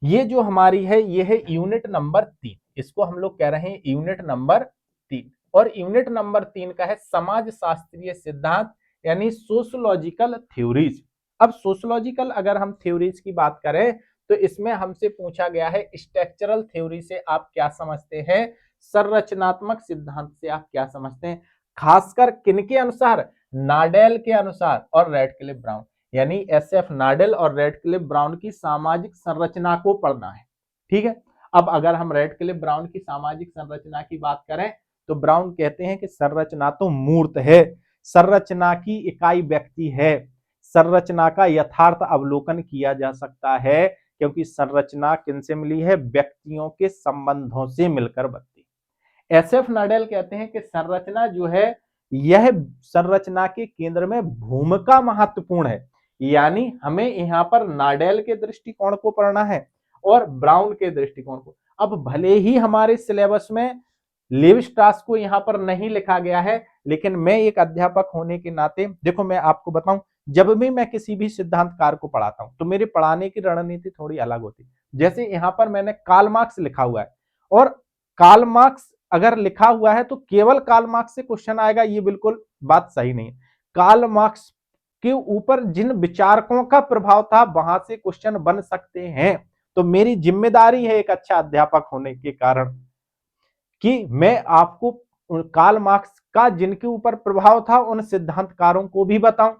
ये जो हमारी है ये है यूनिट नंबर 3, इसको हम लोग कह रहे हैं यूनिट नंबर 3। और यूनिट नंबर 3 का है समाज शास्त्रीय सिद्धांत यानी सोशोलॉजिकल थ्योरीज। अब सोशोलॉजिकल अगर हम थ्योरीज की बात करें तो इसमें हमसे पूछा गया है स्ट्रक्चरल थ्योरी से आप क्या समझते हैं, संरचनात्मक सिद्धांत से आप क्या समझते हैं, खासकर किनके अनुसार, नाडेल के अनुसार और रेडक्लिफ ब्राउन, यानी SF नाडेल और रेडक्लिफ ब्राउन की सामाजिक संरचना को पढ़ना है। ठीक है, अब अगर हम रेडक्लिफ ब्राउन की सामाजिक संरचना की बात करें तो ब्राउन कहते हैं कि संरचना तो मूर्त है, संरचना की इकाई व्यक्ति है, संरचना का यथार्थ अवलोकन किया जा सकता है क्योंकि संरचना किनसे मिली है, व्यक्तियों के संबंधों से मिलकर बनती है। SF नाडेल कहते हैं कि संरचना जो है यह संरचना के केंद्र में भूमिका महत्वपूर्ण है, यानी हमें यहाँ पर नाडेल के दृष्टिकोण को पढ़ना है और ब्राउन के दृष्टिकोण को। अब भले ही हमारे सिलेबस में लेवी स्ट्रास को यहाँ पर नहीं लिखा गया है, लेकिन मैं एक अध्यापक होने के नाते देखो मैं आपको बताऊं, जब भी मैं किसी भी सिद्धांतकार को पढ़ाता हूं तो मेरे पढ़ाने की रणनीति थोड़ी अलग होती है। जैसे यहाँ पर मैंने कार्ल मार्क्स लिखा हुआ है और कार्ल मार्क्स अगर लिखा हुआ है तो केवल कार्ल मार्क्स से क्वेश्चन आएगा, ये बिल्कुल बात सही नहीं है। कार्ल मार्क्स के ऊपर जिन विचारकों का प्रभाव था वहां से क्वेश्चन बन सकते हैं। तो मेरी जिम्मेदारी है एक अच्छा अध्यापक होने के कारण कि मैं आपको कार्ल मार्क्स का जिनके ऊपर प्रभाव था उन सिद्धांतकारों को भी बताऊं,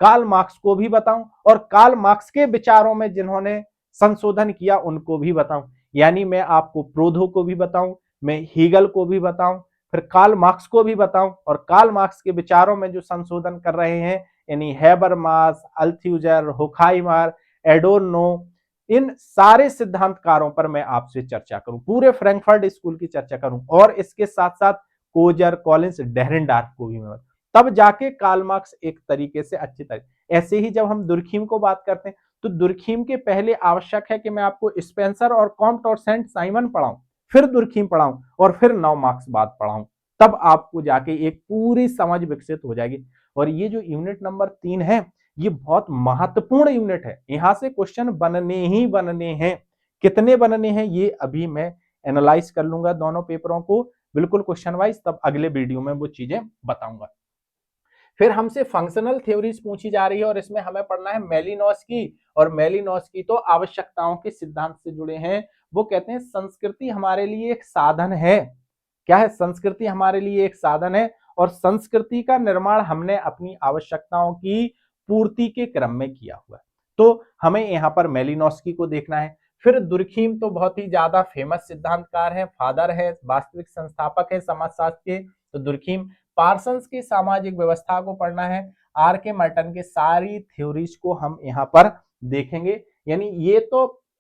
कार्ल मार्क्स को भी बताऊं और कार्ल मार्क्स के विचारों में जिन्होंने संशोधन किया उनको भी बताऊं। यानी मैं आपको प्रोधो को भी बताऊं, मैं हीगल को भी बताऊं, फिर कार्ल मार्क्स को भी बताऊं और कार्ल मार्क्स के विचारों में जो संशोधन कर रहे हैं यानी हैबरमास, अल्थ्यूजर, होखाइमर, एडोर्नो, इन सारे सिद्धांतकारों पर मैं आपसे चर्चा करूं, पूरे फ्रैंकफर्ट स्कूल की चर्चा करूं और इसके साथ साथ कोजर, कॉलिंस, डेरेनडार्फ को भी मैं, तब जाके कार्ल मार्क्स एक तरीके से अच्छी तरह। ऐसे ही जब हम दुर्खीम को बात करते हैं तो दुर्खीम के पहले आवश्यक है कि मैं आपको स्पेंसर और कॉम्ट और सेंट साइमन पढ़ाऊं, फिर दुर्खीम पढ़ाऊं और फिर 9 मार्क्स बाद पढ़ाऊं, तब आपको जाके एक पूरी समझ विकसित हो जाएगी। और ये जो यूनिट नंबर 3 है ये बहुत महत्वपूर्ण यूनिट है, यहां से क्वेश्चन बनने ही बनने हैं। कितने बनने हैं ये अभी मैं एनालाइज कर लूंगा दोनों पेपरों को बिल्कुल क्वेश्चन वाइज, तब अगले वीडियो में वो चीजें बताऊंगा। फिर हमसे फंक्शनल थ्योरीज पूछी जा रही है और इसमें हमें पढ़ना है मेलिनोस्की, और मेलिनोस्की तो आवश्यकताओं के सिद्धांत से जुड़े हैं। वो कहते हैं संस्कृति हमारे लिए एक साधन है। क्या है, संस्कृति हमारे लिए एक साधन है और संस्कृति का निर्माण हमने अपनी आवश्यकताओं की पूर्ति के क्रम में किया हुआ है। तो हमें यहाँ पर मेलिनोस्की को देखना है। फिर दुर्खीम तो बहुत ही ज्यादा फेमस सिद्धांतकार है, फादर है, वास्तविक संस्थापक है समाजशास्त्र के, तो दुर्खीम। पार्सन्स की सामाजिक व्यवस्था को पढ़ना है, R.K. मर्टन के सारी थ्योरीज को हम यहाँ पर देखेंगे। यानी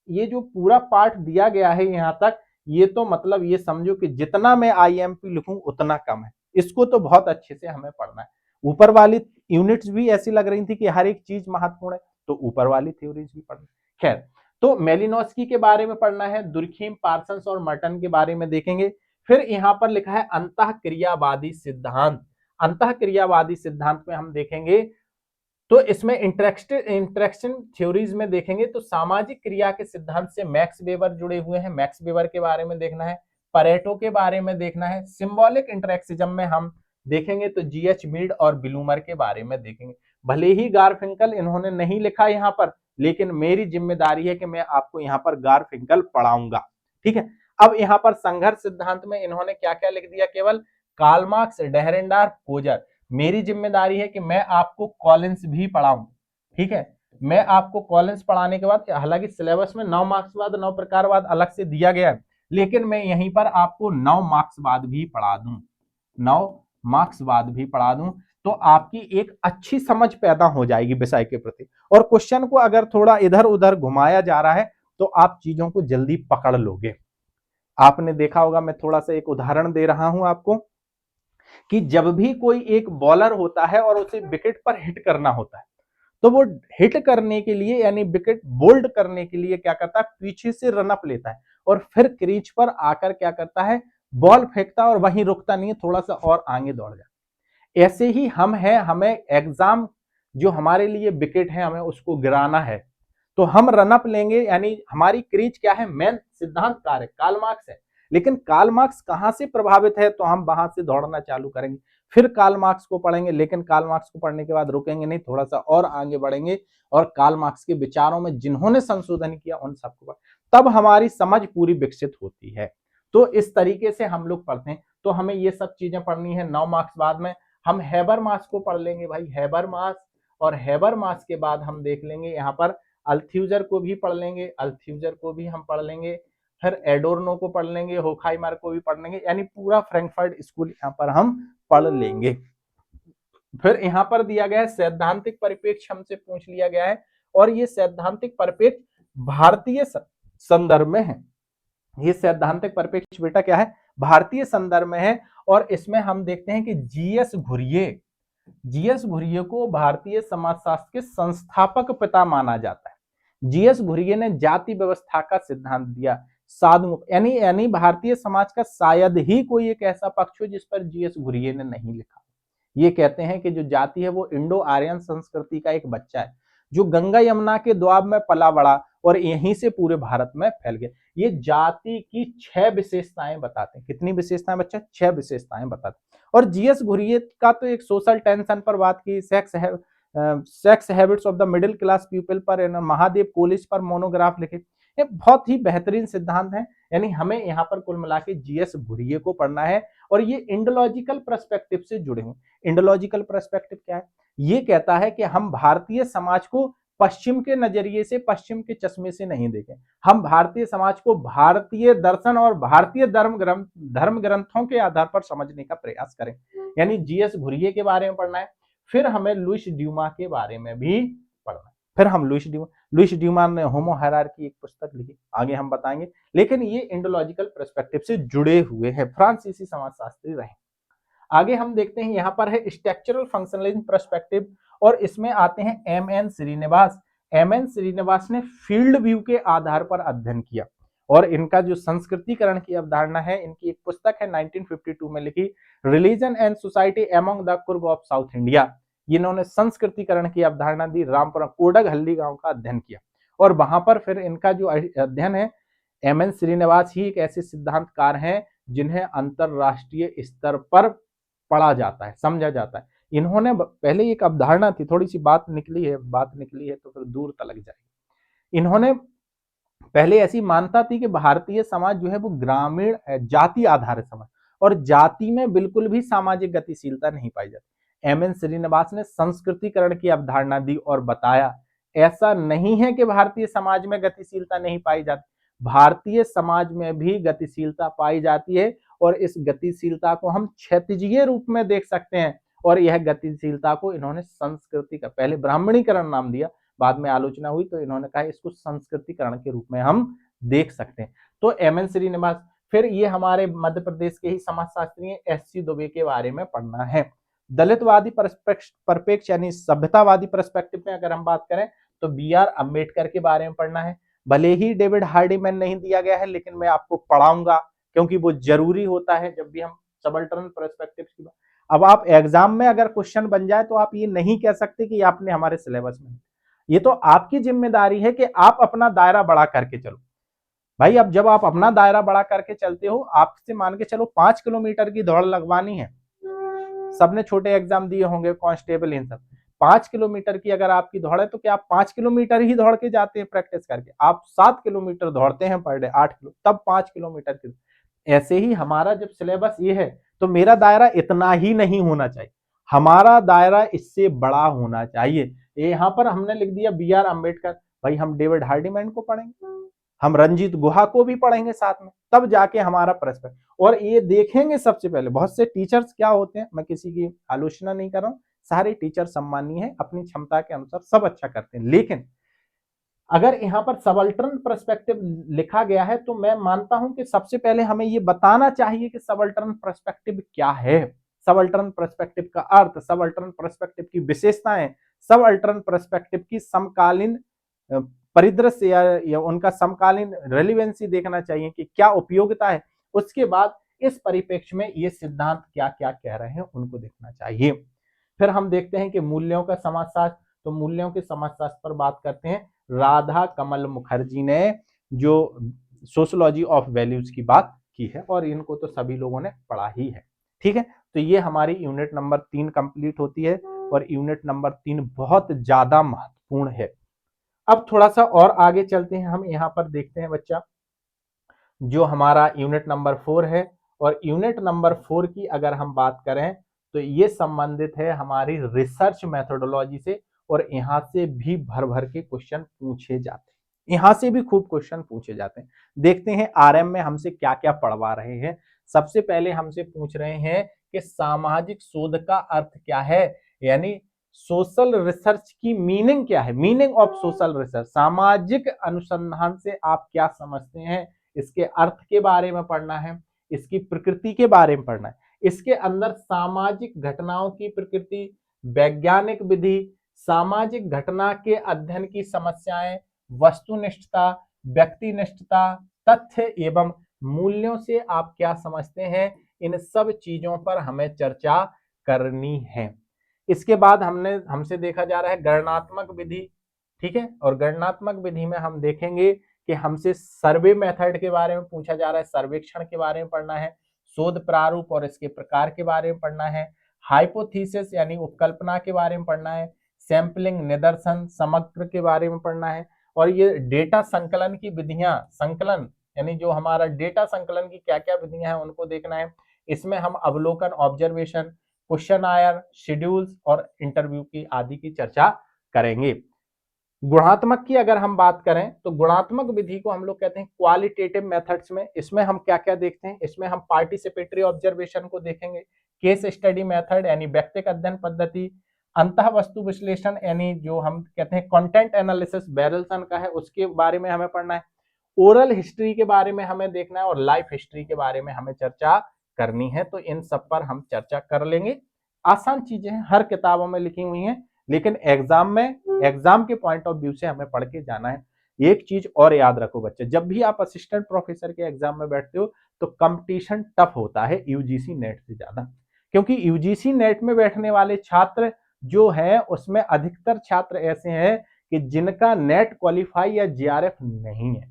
ये जो पूरा पार्ट दिया गया है यहाँ तक, ये तो मतलब ये समझो कि जितना मैं IMP लिखूं उतना कम है, इसको तो बहुत अच्छे से हमें पढ़ना है। ऊपर वाली यूनिट्स भी ऐसी लग रही थी कि हर एक चीज महत्वपूर्ण है, तो ऊपर वाली थ्योरीज भी पढ़ना। खैर, तो मेलिनोस्की के बारे में पढ़ना है, दुर्खीम, पार्सन्स और मर्टन के बारे में देखेंगे। फिर यहाँ पर लिखा है अंतःक्रियावादी सिद्धांत। अंतःक्रियावादी सिद्धांत में हम देखेंगे तो इसमें इंटरेक्शन थ्योरीज में देखेंगे तो सामाजिक क्रिया के सिद्धांत से मैक्स वेबर जुड़े हुए हैं, मैक्स वेबर के बारे में देखना है, परेटो के बारे में देखना है। सिंबॉलिक इंटरेक्सिज्म में हम देखेंगे तो GH मीड और ब्लूमर के बारे में देखेंगे। भले ही गारफिंकल इन्होंने नहीं लिखा यहाँ पर, लेकिन मेरी जिम्मेदारी है कि मैं आपको यहाँ पर गारफिंकल पढ़ाऊंगा। ठीक है, अब यहाँ पर संघर्ष सिद्धांत में इन्होंने क्या क्या लिख दिया, केवल कार्ल मार्क्स, डेरेनडार्फ, कोजर। मेरी जिम्मेदारी है कि मैं आपको कॉलिंस भी पढ़ाऊं। ठीक है, मैं आपको कॉलिंस पढ़ाने के बाद, हालांकि सिलेबस में 9 मार्क्सवाद 9 प्रकारवाद अलग से दिया गया है, लेकिन मैं यहीं पर आपको 9 मार्क्सवाद भी पढ़ा दूं, 9 मार्क्सवाद भी पढ़ा दूं, तो आपकी एक अच्छी समझ पैदा हो जाएगी विषय के प्रति। और क्वेश्चन को अगर थोड़ा इधर उधर घुमाया जा रहा है तो आप चीजों को जल्दी पकड़ लोगे। आपने देखा होगा, मैं थोड़ा सा एक उदाहरण दे रहा हूं आपको कि जब भी कोई एक बॉलर होता है और उसे विकेट पर हिट करना होता है तो वो हिट करने के लिए यानी विकेट बोल्ड करने के लिए क्या करता है, पीछे से रनअप लेता है और फिर क्रीज पर आकर क्या करता है, बॉल फेंकता है और वहीं रुकता नहीं है, थोड़ा सा और आगे दौड़ जाता है। ऐसे ही हम हैं, हमें एग्जाम जो हमारे लिए विकेट है हमें उसको गिराना है, तो हम रनअप लेंगे, यानी हमारी क्रीज क्या है, मेन सिद्धांत कार्य कार्ल मार्क्स है। लेकिन कार्ल मार्क्स कहां से प्रभावित है, तो हम वहां से दौड़ना चालू करेंगे, फिर कार्ल मार्क्स को पढ़ेंगे, लेकिन कार्ल मार्क्स को पढ़ने के बाद रुकेंगे नहीं, थोड़ा सा और आगे बढ़ेंगे और कार्ल मार्क्स के विचारों में जिन्होंने संशोधन किया उन सबको, तब हमारी समझ पूरी विकसित होती है। तो इस तरीके से हम लोग पढ़ते हैं। तो हमें ये सब चीजें पढ़नी है। 9 मार्क्स बाद में हम हैबरमास को पढ़ लेंगे भाई, हैबरमास, और हैबरमास के बाद हम देख लेंगे यहाँ पर अल्थ्यूजर को भी पढ़ लेंगे, अल्थ्यूजर को भी हम पढ़ लेंगे, फिर एडोर्नो को पढ़ लेंगे, होखाइमर को भी पढ़ लेंगे, यानी पूरा फ्रैंकफर्ट स्कूल यहाँ पर हम पढ़ लेंगे। फिर यहाँ पर दिया गया है सैद्धांतिक परिप्रेक्ष्य, हमसे पूछ लिया गया है, और ये सैद्धांतिक परिप्रेक्ष्य भारतीय संदर्भ में है। ये सैद्धांतिक परिप्रेक्ष्य बेटा क्या है, भारतीय संदर्भ में है। और इसमें हम देखते हैं कि जीएस घुरिये को भारतीय समाजशास्त्र के संस्थापक पिता माना जाता है। जीएस घुरिये ने जाति व्यवस्था का सिद्धांत दिया, साधु, यानी भारतीय समाज का शायद ही कोई एक ऐसा पक्ष हो जिस पर जीएस घुरिये ने नहीं लिखा। ये कहते हैं कि जो जाति है वो इंडो आर्यन संस्कृति का एक बच्चा है, जो गंगा यमुना के द्वाब में पला बड़ा और यहीं से पूरे भारत में फैल गया। ये जाति की 6 विशेषताएं बताते हैं। कितनी विशेषताएं बच्चा, 6 विशेषताएं बताते हैं। और जीएस घुरिये का तो एक सोशल टेंशन पर बात की, sex habits of the middle class people पर, महादेव कॉलेज पर मोनोग्राफ लिखे। ये बहुत ही बेहतरीन सिद्धांत है। यानी हमें यहाँ पर कुल मिला के जीएस घुरिये को पढ़ना है, और ये इंडोलॉजिकल पर्सपेक्टिव से जुड़े हुए। इंडोलॉजिकल पर्सपेक्टिव क्या है, ये कहता है कि हम भारतीय समाज को पश्चिम के नजरिए से, पश्चिम के चश्मे से नहीं देखें, हम भारतीय समाज को भारतीय दर्शन और भारतीय धर्म ग्रंथों के आधार पर समझने का प्रयास करें। यानी जीएस घुरिये के बारे में पढ़ना है। फिर हमें लुईस ड्यूमा के बारे में भी पढ़ना है। फिर हम लुईस ड्यूमा ने होमो हायरार्की एक पुस्तक लिखी, आगे हम बताएंगे। लेकिन ये इंडोलॉजिकल पर्सपेक्टिव से जुड़े हुए हैं, फ्रांसीसी समाजशास्त्री रहे। आगे हम देखते हैं, यहाँ पर है स्ट्रक्चरल फंक्शनलिज्म पर्सपेक्टिव, और इसमें आते हैं एमएन श्रीनिवास। एमएन श्रीनिवास ने फील्ड व्यू के आधार पर अध्ययन किया, और इनका जो संस्कृतिकरण की अवधारणा है, इनकी एक पुस्तक है 1952 में लिखी, religion and society among the Coorg of south India. इन्होंने संस्कृतिकरण की अवधारणा दी, रामपुरा कोडगहल्ली गांव का अध्ययन किया, और वहां पर फिर इनका जो अध्ययन है, एमएन श्रीनिवास ही एक ऐसे सिद्धांतकार हैं जिन्हें अंतरराष्ट्रीय स्तर पर पढ़ा जाता है, समझा जाता है। इन्होंने पहले एक अवधारणा थी, थोड़ी सी बात निकली है तो फिर दूर तलक जाएगी। इन्होंने पहले ऐसी मान्यता थी कि भारतीय समाज जो है वो ग्रामीण जाति आधारित समाज, और जाति में बिल्कुल भी सामाजिक गतिशीलता नहीं पाई जाती। एमएन श्रीनिवास ने संस्कृतिकरण की अवधारणा दी और बताया ऐसा नहीं है कि भारतीय समाज में गतिशीलता नहीं पाई जाती, भारतीय समाज में भी गतिशीलता पाई जाती है, और इस गतिशीलता को हम क्षैतिजीय रूप में देख सकते हैं। और यह गतिशीलता को इन्होंने संस्कृति का, पहले ब्राह्मणीकरण नाम दिया, बाद में आलोचना हुई तो इन्होंने कहा इसको संस्कृतिकरण के रूप में हम देख सकते हैं। तो एमएन श्रीनिवास। फिर ये हमारे मध्य प्रदेश के ही समाजशास्त्री हैं, एससी दुबे के बारे में पढ़ना है। दलितवादी परिप्रेक्ष्य यानी सभ्यतावादी पर्सपेक्टिव में अगर हम बात करें तो बीआर अम्बेडकर के बारे में पढ़ना है। भले ही डेविड हार्डीमैन नहीं दिया गया है, लेकिन मैं आपको पढ़ाऊंगा क्योंकि वो जरूरी होता है जब भी हम सबल्टर्न पर्सपेक्टिव की बात। अब आप एग्जाम में अगर क्वेश्चन बन जाए तो आप ये नहीं कह सकते कि आपने हमारे सिलेबस में, ये तो आपकी जिम्मेदारी है कि आप अपना दायरा बड़ा करके चलो भाई। अब जब आप अपना दायरा बड़ा करके चलते हो, आपसे मान के चलो 5 किलोमीटर की दौड़ लगवानी है, सबने छोटे एग्जाम दिए होंगे कांस्टेबल, इन सब 5 किलोमीटर की अगर आपकी दौड़ है तो क्या आप 5 किलोमीटर ही दौड़ के जाते हैं प्रैक्टिस करके? आप 7 किलोमीटर दौड़ते हैं पर डे, 8 किलो, तब 5 किलोमीटर की। ऐसे ही हमारा जब सिलेबस ये है तो मेरा दायरा इतना ही नहीं होना चाहिए, हमारा दायरा इससे बड़ा होना चाहिए। यहाँ पर हमने लिख दिया बीआर अम्बेडकर, भाई हम डेविड हार्डीमैन को पढ़ेंगे, हम रंजीत गुहा को भी पढ़ेंगे साथ में, तब जाके हमारा प्रश्न। और ये देखेंगे सबसे पहले, बहुत से टीचर्स क्या होते हैं, मैं किसी की आलोचना नहीं कर रहा हूँ, सारे टीचर सम्मानीय है, अपनी क्षमता के अनुसार सब अच्छा करते हैं, लेकिन अगर यहाँ पर सबल्टर्न पर्सपेक्टिव लिखा गया है तो मैं मानता हूं कि सबसे पहले हमें ये बताना चाहिए कि सबल्टर्न पर्सपेक्टिव क्या है, सबल्टर्न पर्सपेक्टिव का अर्थ, सबल्टर्न पर्सपेक्टिव की विशेषताएं, सबल्टर्न पर्सपेक्टिव की समकालीन परिदृश्य या उनका समकालीन रेलिवेंसी देखना चाहिए कि क्या उपयोगिता है। उसके बाद इस परिप्रेक्ष्य में ये सिद्धांत क्या क्या कह रहे हैं उनको देखना चाहिए। फिर हम देखते हैं कि मूल्यों का समाजशास्त्र, तो मूल्यों के समाजशास्त्र पर बात करते हैं। राधा कमल मुखर्जी ने जो सोशियोलॉजी ऑफ वैल्यूज की बात की है, और इनको तो सभी लोगों ने पढ़ा ही है। ठीक है, तो ये हमारी यूनिट नंबर 3 कंप्लीट होती है, और यूनिट नंबर 3 बहुत ज्यादा महत्वपूर्ण है। अब थोड़ा सा और आगे चलते हैं, हम यहाँ पर देखते हैं बच्चा, जो हमारा यूनिट नंबर 4 है, और यूनिट नंबर 4 की अगर हम बात करें तो ये संबंधित है हमारी रिसर्च मेथोडोलॉजी से, और यहाँ से भी भर भर के क्वेश्चन पूछे जाते हैं, यहाँ से भी खूब क्वेश्चन पूछे जाते हैं। देखते हैं आरएम में हमसे क्या क्या पढ़वा रहे हैं। सबसे पहले हमसे पूछ रहे हैं कि सामाजिक शोध का अर्थ क्या है, यानी सोशल रिसर्च की मीनिंग क्या है, मीनिंग ऑफ सोशल रिसर्च, सामाजिक अनुसंधान से आप क्या समझते हैं, इसके अर्थ के बारे में पढ़ना है, इसकी प्रकृति के बारे में पढ़ना है, इसके अंदर सामाजिक घटनाओं की प्रकृति, वैज्ञानिक विधि, सामाजिक घटना के अध्ययन की समस्याएं, वस्तुनिष्ठता, व्यक्तिनिष्ठता, तथ्य एवं मूल्यों से आप क्या समझते हैं, इन सब चीजों पर हमें चर्चा करनी है। इसके बाद हमसे देखा जा रहा है गणनात्मक विधि। ठीक है, और गणनात्मक विधि में हम देखेंगे कि हमसे सर्वे मेथड के बारे में पूछा जा रहा है, सर्वेक्षण के बारे में पढ़ना है, शोध प्रारूप और इसके प्रकार के बारे में पढ़ना है, हाइपोथीसिस यानी उपकल्पना के बारे में पढ़ना है, सैंपलिंग निदर्शन समग्र के बारे में पढ़ना है, और ये डेटा संकलन की विधियां, संकलन यानी जो हमारा डेटा संकलन की क्या क्या विधियां हैं उनको देखना है। इसमें हम अवलोकन, ऑब्जर्वेशन, क्वेश्चन आयर, शेड्यूल्स और इंटरव्यू की आदि की चर्चा करेंगे। गुणात्मक की अगर हम बात करें तो गुणात्मक विधि को हम लोग कहते हैं क्वालिटेटिव मेथड्स में। इसमें हम क्या क्या देखते हैं, इसमें हम पार्टिसिपेटरी ऑब्जर्वेशन को देखेंगे, केस स्टडी मेथड यानी व्यक्तिगत अध्ययन पद्धति, अंतः वस्तु विश्लेषण यानी जो हम कहते हैं कंटेंट एनालिसिस बेरलसन का है, उसके बारे में हमें पढ़ना है, ओरल हिस्ट्री के बारे में हमें देखना है, और लाइफ हिस्ट्री के बारे में हमें चर्चा करनी है। तो इन सब पर हम चर्चा कर लेंगे। आसान चीजें हैं, हर किताबों में लिखी हुई हैं, लेकिन एग्जाम में, एग्जाम के पॉइंट ऑफ व्यू से हमें पढ़ के जाना है। एक चीज और याद रखो बच्चे, जब भी आप असिस्टेंट प्रोफेसर के एग्जाम में बैठते हो तो कंपटीशन टफ होता है यूजीसी नेट से ज्यादा, क्योंकि यूजीसी नेट में बैठने वाले छात्र जो हैं उसमें अधिकतर छात्र ऐसे हैं कि जिनका नेट क्वालिफाई या जीआरएफ नहीं है,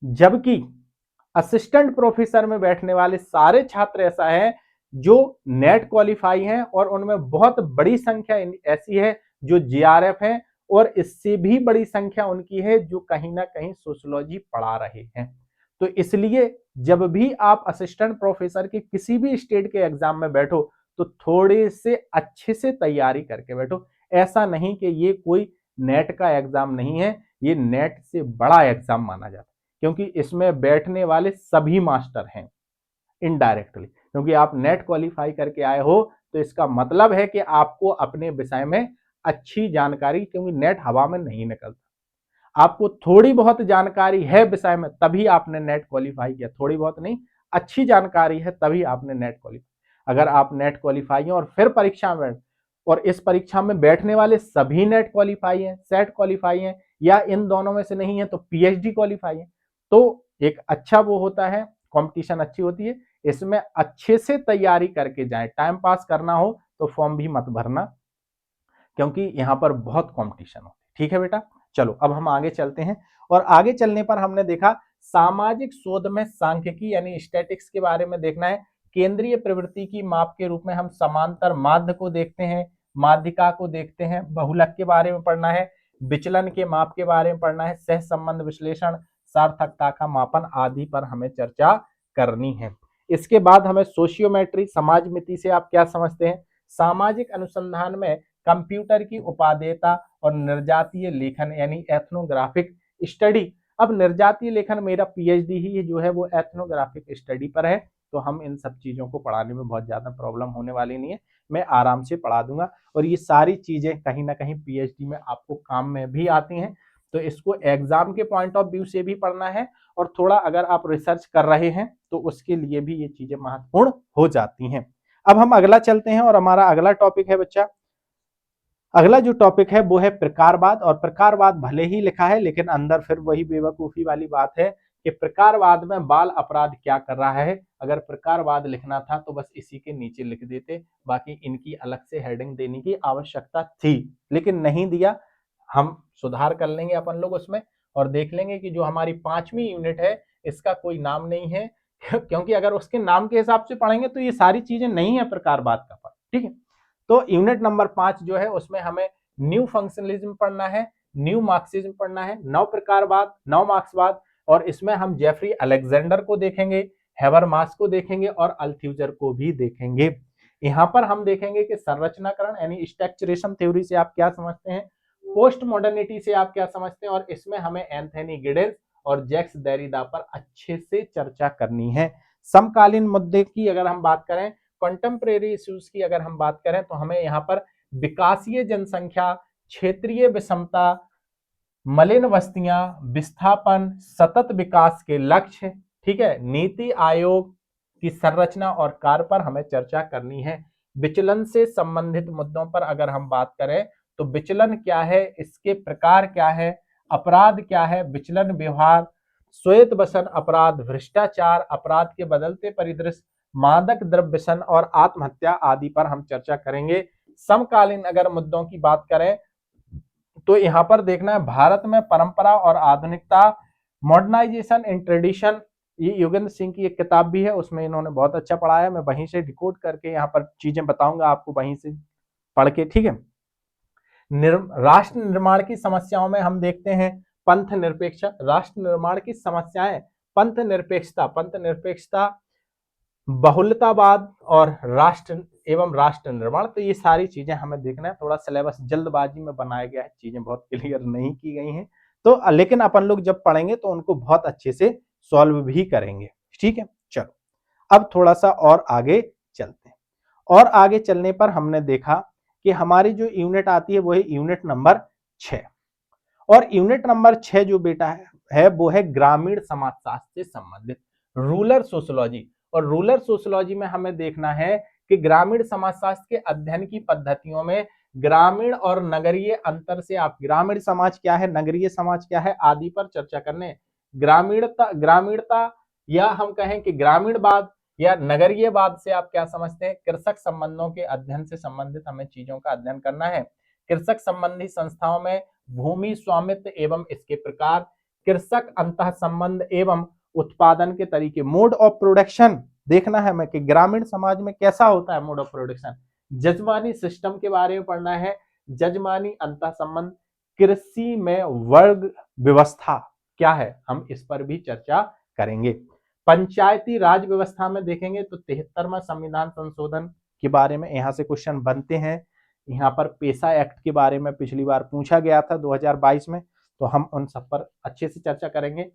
जबकि असिस्टेंट प्रोफेसर में बैठने वाले सारे छात्र ऐसा है जो नेट क्वालिफाई हैं, और उनमें बहुत बड़ी संख्या ऐसी है जो जीआरएफ है, और इससे भी बड़ी संख्या उनकी है जो कहीं ना कहीं सोशियोलॉजी पढ़ा रहे हैं। तो इसलिए जब भी आप असिस्टेंट प्रोफेसर के किसी भी स्टेट के एग्जाम में बैठो तो थोड़े से अच्छे से तैयारी करके बैठो। ऐसा नहीं कि ये कोई नेट का एग्जाम नहीं है, ये नेट से बड़ा एग्जाम माना जाता है, क्योंकि इसमें बैठने वाले सभी मास्टर हैं इनडायरेक्टली, क्योंकि आप नेट क्वालिफाई करके आए हो तो इसका मतलब है कि आपको अपने विषय में अच्छी जानकारी, क्योंकि नेट हवा में नहीं निकलता, आपको थोड़ी बहुत जानकारी है विषय में तभी आपने नेट क्वालिफाई किया, थोड़ी बहुत नहीं, अच्छी जानकारी है तभी आपने नेट क्वालिफाई। अगर आप नेट क्वालिफाई हैं और फिर परीक्षा में, और इस परीक्षा में बैठने वाले सभी नेट क्वालिफाई हैं, सेट क्वालिफाई हैं, या इन दोनों में से नहीं है तो पीएचडी क्वालिफाई है, तो एक अच्छा वो होता है, कंपटीशन अच्छी होती है। इसमें अच्छे से तैयारी करके जाएं, टाइम पास करना हो तो फॉर्म भी मत भरना, क्योंकि यहाँ पर बहुत कंपटीशन होती है। ठीक है बेटा, चलो अब हम आगे चलते हैं, और आगे चलने पर हमने देखा सामाजिक शोध में सांख्यिकी यानी स्टैटिक्स के बारे में देखना है। केंद्रीय प्रवृत्ति की माप के रूप में हम समांतर माध्य को देखते हैं, माध्यिका को देखते हैं, बहुलक के बारे में पढ़ना है, विचलन के माप के बारे में पढ़ना है, सह संबंध विश्लेषण, सार्थकता का मापन आदि पर हमें चर्चा करनी है। इसके बाद हमें सोशियोमेट्री, समाज मिति से आप क्या समझते हैं, सामाजिक अनुसंधान में कंप्यूटर की उपादेयता और निर्जातीय लेखन यानी एथनोग्राफिक स्टडी। अब निर्जातीय लेखन मेरा पीएचडी ही जो है वो एथनोग्राफिक स्टडी पर है, तो हम इन सब चीजों को पढ़ाने में बहुत ज्यादा प्रॉब्लम होने वाली नहीं है, मैं आराम से पढ़ा दूंगा, और ये सारी चीजें कहीं ना कहीं पीएचडी में आपको काम में भी आती हैं। तो इसको एग्जाम के पॉइंट ऑफ व्यू से भी पढ़ना है, और थोड़ा अगर आप रिसर्च कर रहे हैं तो उसके लिए भी ये चीजें महत्वपूर्ण हो जाती हैं। अब हम अगला चलते हैं, और हमारा अगला टॉपिक है बच्चा अगला जो टॉपिक है वो है प्रकारवाद। और प्रकारवाद भले ही लिखा है लेकिन अंदर फिर वही बेवकूफी वाली बात है कि प्रकारवाद में बाल अपराध क्या कर रहा है। अगर प्रकारवाद लिखना था तो बस इसी के नीचे लिख देते, बाकी इनकी अलग से हेडिंग देने की आवश्यकता थी, लेकिन नहीं दिया। हम सुधार कर लेंगे अपन लोग उसमें, और देख लेंगे कि जो हमारी 5वीं यूनिट है इसका कोई नाम नहीं है क्योंकि अगर उसके नाम के हिसाब से पढ़ेंगे तो ये सारी चीजें नहीं है प्रकारवाद का पार्ट। ठीक है, तो यूनिट नंबर 5 जो है उसमें हमें न्यू फंक्शनलिज्म पढ़ना है, न्यू मार्क्सिज्म पढ़ना है, नव प्रकारवाद, नव मार्क्सवाद, और इसमें हम जेफरी अलेक्जेंडर को देखेंगे, हेबरमास को देखेंगे और अल्थ्यूजर को भी देखेंगे। यहाँ पर हम देखेंगे कि संरचनाकरण यानी स्ट्रक्चरेशन थ्योरी से आप क्या समझते हैं, पोस्ट मॉडर्निटी से आप क्या समझते हैं, और इसमें हमें एंथनी गिडेल्स और जैक्स देरिडा पर अच्छे से चर्चा करनी है। समकालीन मुद्दे की अगर हम बात करें, कंटेम्परेरी इश्यूज की अगर हम बात करें, तो हमें यहाँ पर विकासीय जनसंख्या, क्षेत्रीय विषमता, मलिन बस्तियां, विस्थापन, सतत विकास के लक्ष्य, ठीक है, नीति आयोग की संरचना और कार्य पर हमें चर्चा करनी है। विचलन से संबंधित मुद्दों पर अगर हम बात करें तो विचलन क्या है, इसके प्रकार क्या है, अपराध क्या है, विचलन व्यवहार, श्वेत बसन अपराध, भ्रष्टाचार, अपराध के बदलते परिदृश्य, मादक द्रव्य व्यसन और आत्महत्या आदि पर हम चर्चा करेंगे। समकालीन अगर मुद्दों की बात करें तो यहाँ पर देखना है भारत में परंपरा और आधुनिकता, मॉडर्नाइजेशन इन ट्रेडिशन, ये योगेंद्र सिंह की एक किताब भी है, उसमें इन्होंने बहुत अच्छा पढ़ाया, मैं वहीं से डिकोड करके यहाँ पर चीजें बताऊंगा आपको वहीं से पढ़ के। ठीक है, राष्ट्र निर्माण की समस्याओं में हम देखते हैं पंथ निरपेक्षता, राष्ट्र निर्माण की समस्याएं, पंथ निरपेक्षता, बहुलतावाद और राष्ट्र एवं राष्ट्र निर्माण। तो ये सारी चीजें हमें देखना है, थोड़ा सिलेबस जल्दबाजी में बनाया गया है, चीजें बहुत क्लियर नहीं की गई हैं, तो लेकिन अपन लोग जब पढ़ेंगे तो उनको बहुत अच्छे से सॉल्व भी करेंगे। ठीक है, चलो अब थोड़ा सा और आगे चलते हैं। और आगे चलने पर हमने देखा कि हमारी जो यूनिट आती है वो है यूनिट नंबर 6, और यूनिट नंबर 6 जो बेटा है वो है ग्रामीण समाजशास्त्र से संबंधित, रूरल सोशियोलॉजी। और रूरल सोशियोलॉजी में हमें देखना है कि ग्रामीण समाजशास्त्र के अध्ययन की पद्धतियों में ग्रामीण और नगरीय अंतर से आप ग्रामीण समाज क्या है, नगरीय समाज क्या है आदि पर चर्चा करने। ग्रामीणता या हम कहें कि ग्रामीणवाद या नगरीयवाद से आप क्या समझते हैं, कृषक संबंधों के अध्ययन से संबंधित हमें चीजों का अध्ययन करना है। कृषक संबंधी संस्थाओं में भूमि स्वामित्व एवं इसके प्रकार, कृषक अंतः संबंध एवं उत्पादन के तरीके, मोड ऑफ प्रोडक्शन देखना है हमें कि ग्रामीण समाज में कैसा होता है मोड ऑफ प्रोडक्शन, जजमानी सिस्टम के बारे में पढ़ना है, जजमानी अंतः संबंध, कृषि में वर्ग व्यवस्था क्या है, हम इस पर भी चर्चा करेंगे। पंचायती राज व्यवस्था में देखेंगे तो 73वां संविधान संशोधन के बारे में यहाँ से क्वेश्चन बनते हैं। यहाँ पर पेशा एक्ट के बारे में पिछली बार पूछा गया था 2022 में, तो हम उन सब पर अच्छे से चर्चा करेंगे।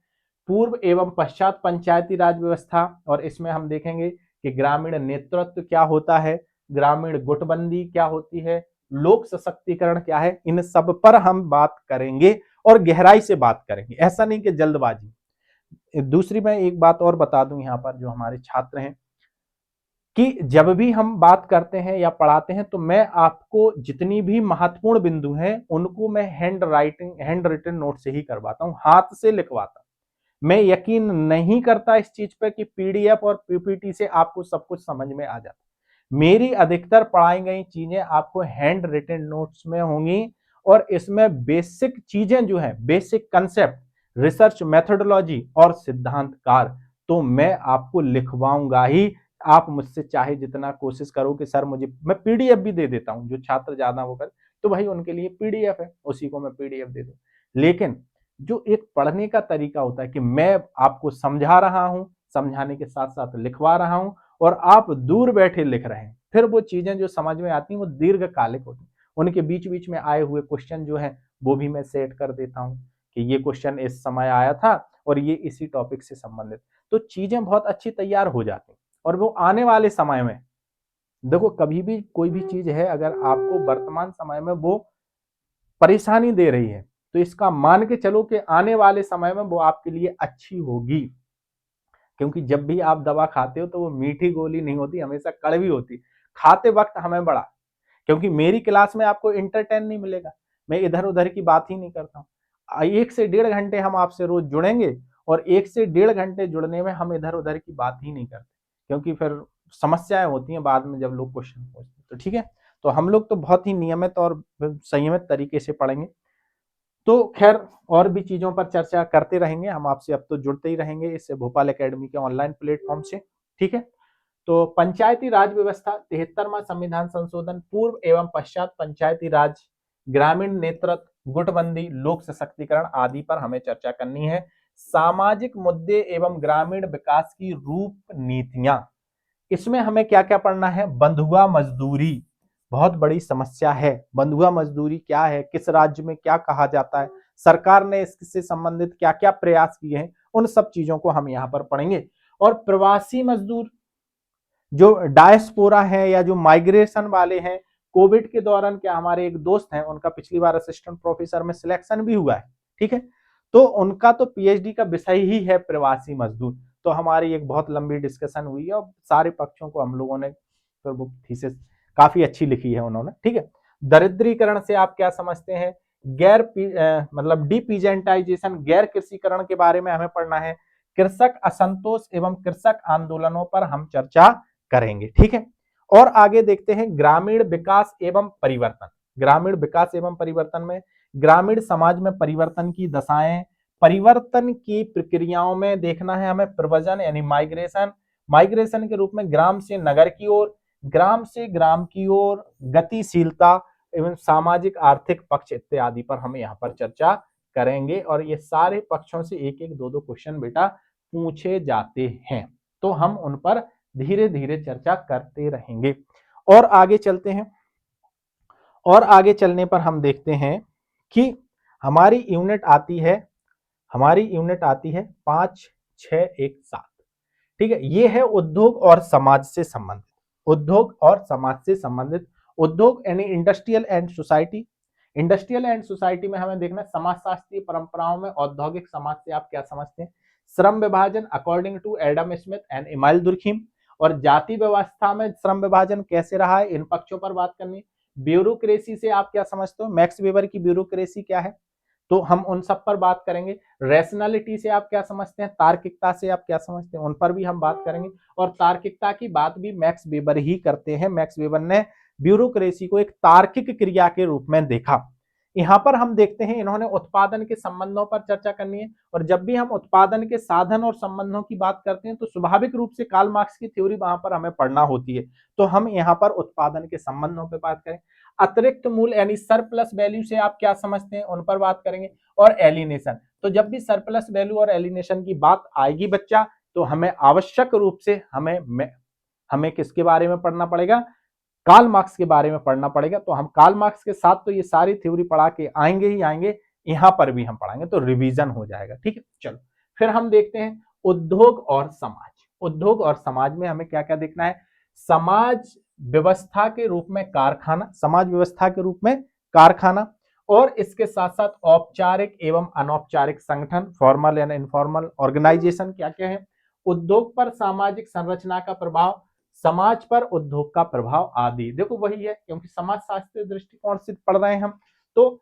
पूर्व एवं पश्चात पंचायती राज व्यवस्था, और इसमें हम देखेंगे कि ग्रामीण नेतृत्व क्या होता है, ग्रामीण गुटबंदी क्या होती है, लोक सशक्तिकरण क्या है, इन सब पर हम बात करेंगे और गहराई से बात करेंगे, ऐसा नहीं कि जल्दबाजी। दूसरी मैं एक बात और बता दूं यहाँ पर जो हमारे छात्र हैं कि जब भी हम बात करते हैं या पढ़ाते हैं तो मैं आपको जितनी भी महत्वपूर्ण बिंदु हैं उनको मैं हैंड रिटन नोट से ही करवाता हूं, हाथ से लिखवाता हूं। मैं यकीन नहीं करता इस चीज पे कि पीडीएफ और पीपीटी से आपको सब कुछ समझ में आ जाता। मेरी अधिकतर पढ़ाई गई चीजें आपको हैंड रिटन नोट्स में होंगी, और इसमें बेसिक चीजें जो है, बेसिक कंसेप्ट, रिसर्च मेथोडोलॉजी और सिद्धांतकार तो मैं आपको लिखवाऊंगा ही। आप मुझसे चाहे जितना कोशिश करो कि सर मुझे, मैं पीडीएफ भी दे देता हूं, जो छात्र ज्यादा वो कर तो भाई उनके लिए पीडीएफ है, उसी को मैं पीडीएफ दे दूं। लेकिन जो एक पढ़ने का तरीका होता है कि मैं आपको समझा रहा हूं, समझाने के साथ साथ लिखवा रहा हूं, और आप दूर बैठे लिख रहे हैं, फिर वो चीजें जो समझ में आती हैं वो दीर्घकालिक होती हैं। उनके बीच बीच में आए हुए क्वेश्चन जो है वो भी मैं सेट कर देता हूं कि ये क्वेश्चन इस समय आया था और ये इसी टॉपिक से संबंधित, तो चीजें बहुत अच्छी तैयार हो जाती। और वो आने वाले समय में देखो, कभी भी कोई भी चीज है अगर आपको वर्तमान समय में वो परेशानी दे रही है तो इसका मान के चलो कि आने वाले समय में वो आपके लिए अच्छी होगी। क्योंकि जब भी आप दवा खाते हो तो वो मीठी गोली नहीं होती, हमेशा कड़वी होती। खाते वक्त हमें बड़ा क्योंकि मेरी क्लास में आपको एंटरटेन नहीं मिलेगा, मैं इधर उधर की बात ही नहीं करता हूँ। 1 से 1.5 घंटे हम आपसे रोज जुड़ेंगे और 1 से 1.5 घंटे जुड़ने में हम इधर उधर की बात ही नहीं करते, क्योंकि फिर समस्याएं होती हैं बाद में जब लोग क्वेश्चन पूछते हैं। तो ठीक है, तो हम लोग तो बहुत ही नियमित और संयमित तरीके से पढ़ेंगे। तो खैर और भी चीजों पर चर्चा करते रहेंगे हम आपसे, अब तो जुड़ते ही रहेंगे इस भोपाल एकेडमी के ऑनलाइन प्लेटफॉर्म से। ठीक है, तो पंचायती राज व्यवस्था 73वां संविधान संशोधन, पूर्व एवं पश्चात पंचायती राज, ग्रामीण नेतृत्व, गुटबंदी, लोक सशक्तिकरण आदि पर हमें चर्चा करनी है। सामाजिक मुद्दे एवं ग्रामीण विकास की रूप नीतियां, इसमें हमें क्या क्या पढ़ना है। बंधुआ मजदूरी बहुत बड़ी समस्या है, बंधुआ मजदूरी क्या है, किस राज्य में क्या कहा जाता है, सरकार ने इससे संबंधित क्या क्या प्रयास किए हैं, उन सब चीजों को हम यहाँ पर पढ़ेंगे। और प्रवासी मजदूर जो डायस्पोरा है या जो माइग्रेशन वाले हैं, कोविड के दौरान क्या हमारे एक दोस्त हैं, उनका पिछली बार असिस्टेंट प्रोफेसर में सिलेक्शन भी हुआ है। ठीक है, तो उनका तो पीएचडी का विषय ही है प्रवासी मजदूर। तो हमारी एक बहुत लंबी डिस्कशन हुई है और सारे पक्षों को हम लोगों ने फिर वो थीसिस काफी अच्छी लिखी है उन्होंने। ठीक है, दरिद्रीकरण से आप क्या समझते हैं, मतलब डीपीजेंटाइजेशन, गैर कृषिकरण के बारे में हमें पढ़ना है। कृषक असंतोष एवं कृषक आंदोलनों पर हम चर्चा करेंगे। ठीक है, और आगे देखते हैं ग्रामीण विकास एवं परिवर्तन। ग्रामीण विकास एवं परिवर्तन में ग्रामीण समाज में परिवर्तन की दशाएं, परिवर्तन की प्रक्रियाओं में देखना है हमें प्रव्रजन यानी माइग्रेशन, माइग्रेशन के रूप में ग्राम से नगर की ओर, ग्राम से ग्राम की ओर, गतिशीलता एवं सामाजिक आर्थिक पक्ष इत्यादि पर हम यहाँ पर चर्चा करेंगे। और ये सारे पक्षों से एक एक दो दो क्वेश्चन बेटा पूछे जाते हैं, तो हम उन पर धीरे धीरे चर्चा करते रहेंगे। और आगे चलते हैं, और आगे चलने पर हम देखते हैं कि हमारी यूनिट आती है, हमारी यूनिट आती है 5, 6, 1, 7। ठीक है, ये है उद्योग और समाज से संबंधित, उद्योग और समाज से संबंधित। उद्योग यानी industrial and society, industrial and society में हमें देखना समाजशास्त्रीय परंपराओं में औद्योगिक समाज से आप क्या समझते हैं। श्रम विभाजन according to Adam Smith and Emile Durkheim, और जाति व्यवस्था में श्रम विभाजन कैसे रहा है, इन पक्षों पर बात करनी। ब्यूरोक्रेसी से आप क्या समझते हो, मैक्स वेबर की ब्यूरोक्रेसी क्या है, तो हम उन सब पर बात करेंगे। रैशनैलिटी से आप क्या समझते हैं, तार्किकता से आप क्या समझते हैं, उन पर भी हम बात करेंगे। और तार्किकता की बात भी मैक्स वेबर ही करते हैं, मैक्स वेबर ने ब्यूरोक्रेसी को एक तार्किक क्रिया के रूप में देखा। यहाँ पर हम देखते हैं इन्होंने उत्पादन के संबंधों पर चर्चा करनी है, और जब भी हम उत्पादन के साधन और संबंधों की बात करते हैं तो स्वाभाविक रूप से कार्ल मार्क्स की थ्योरी वहां पर हमें पढ़ना होती है। तो हम यहाँ पर उत्पादन के संबंधों पर बात करें। अतिरिक्त मूल्य यानी सरप्लस वैल्यू से आप क्या समझते हैं, उन पर बात करेंगे। और एलिनेशन, तो जब भी सरप्लस वैल्यू और एलिनेशन की बात आएगी बच्चा, तो हमें आवश्यक रूप से हमें किसके बारे में पढ़ना पड़ेगा, कार्ल मार्क्स के बारे में पढ़ना पड़ेगा। तो हम कार्ल मार्क्स के साथ तो ये सारी थ्योरी पढ़ा के आएंगे ही आएंगे, यहां पर भी हम पढ़ाएंगे, तो रिवीजन हो जाएगा। ठीक है, चलो फिर हम देखते हैं उद्योग और समाज। उद्योग और समाज में हमें क्या क्या देखना है। समाज व्यवस्था के रूप में कारखाना, समाज व्यवस्था के रूप में कारखाना, और इसके साथ साथ औपचारिक एवं अनौपचारिक संगठन, फॉर्मल एंड इनफॉर्मल ऑर्गेनाइजेशन क्या क्या है। उद्योग पर सामाजिक संरचना का प्रभाव, समाज पर उद्योग का प्रभाव आदि। देखो वही है, क्योंकि समाज शास्त्रीय दृष्टिकोण से पढ़ रहे हैं हम, तो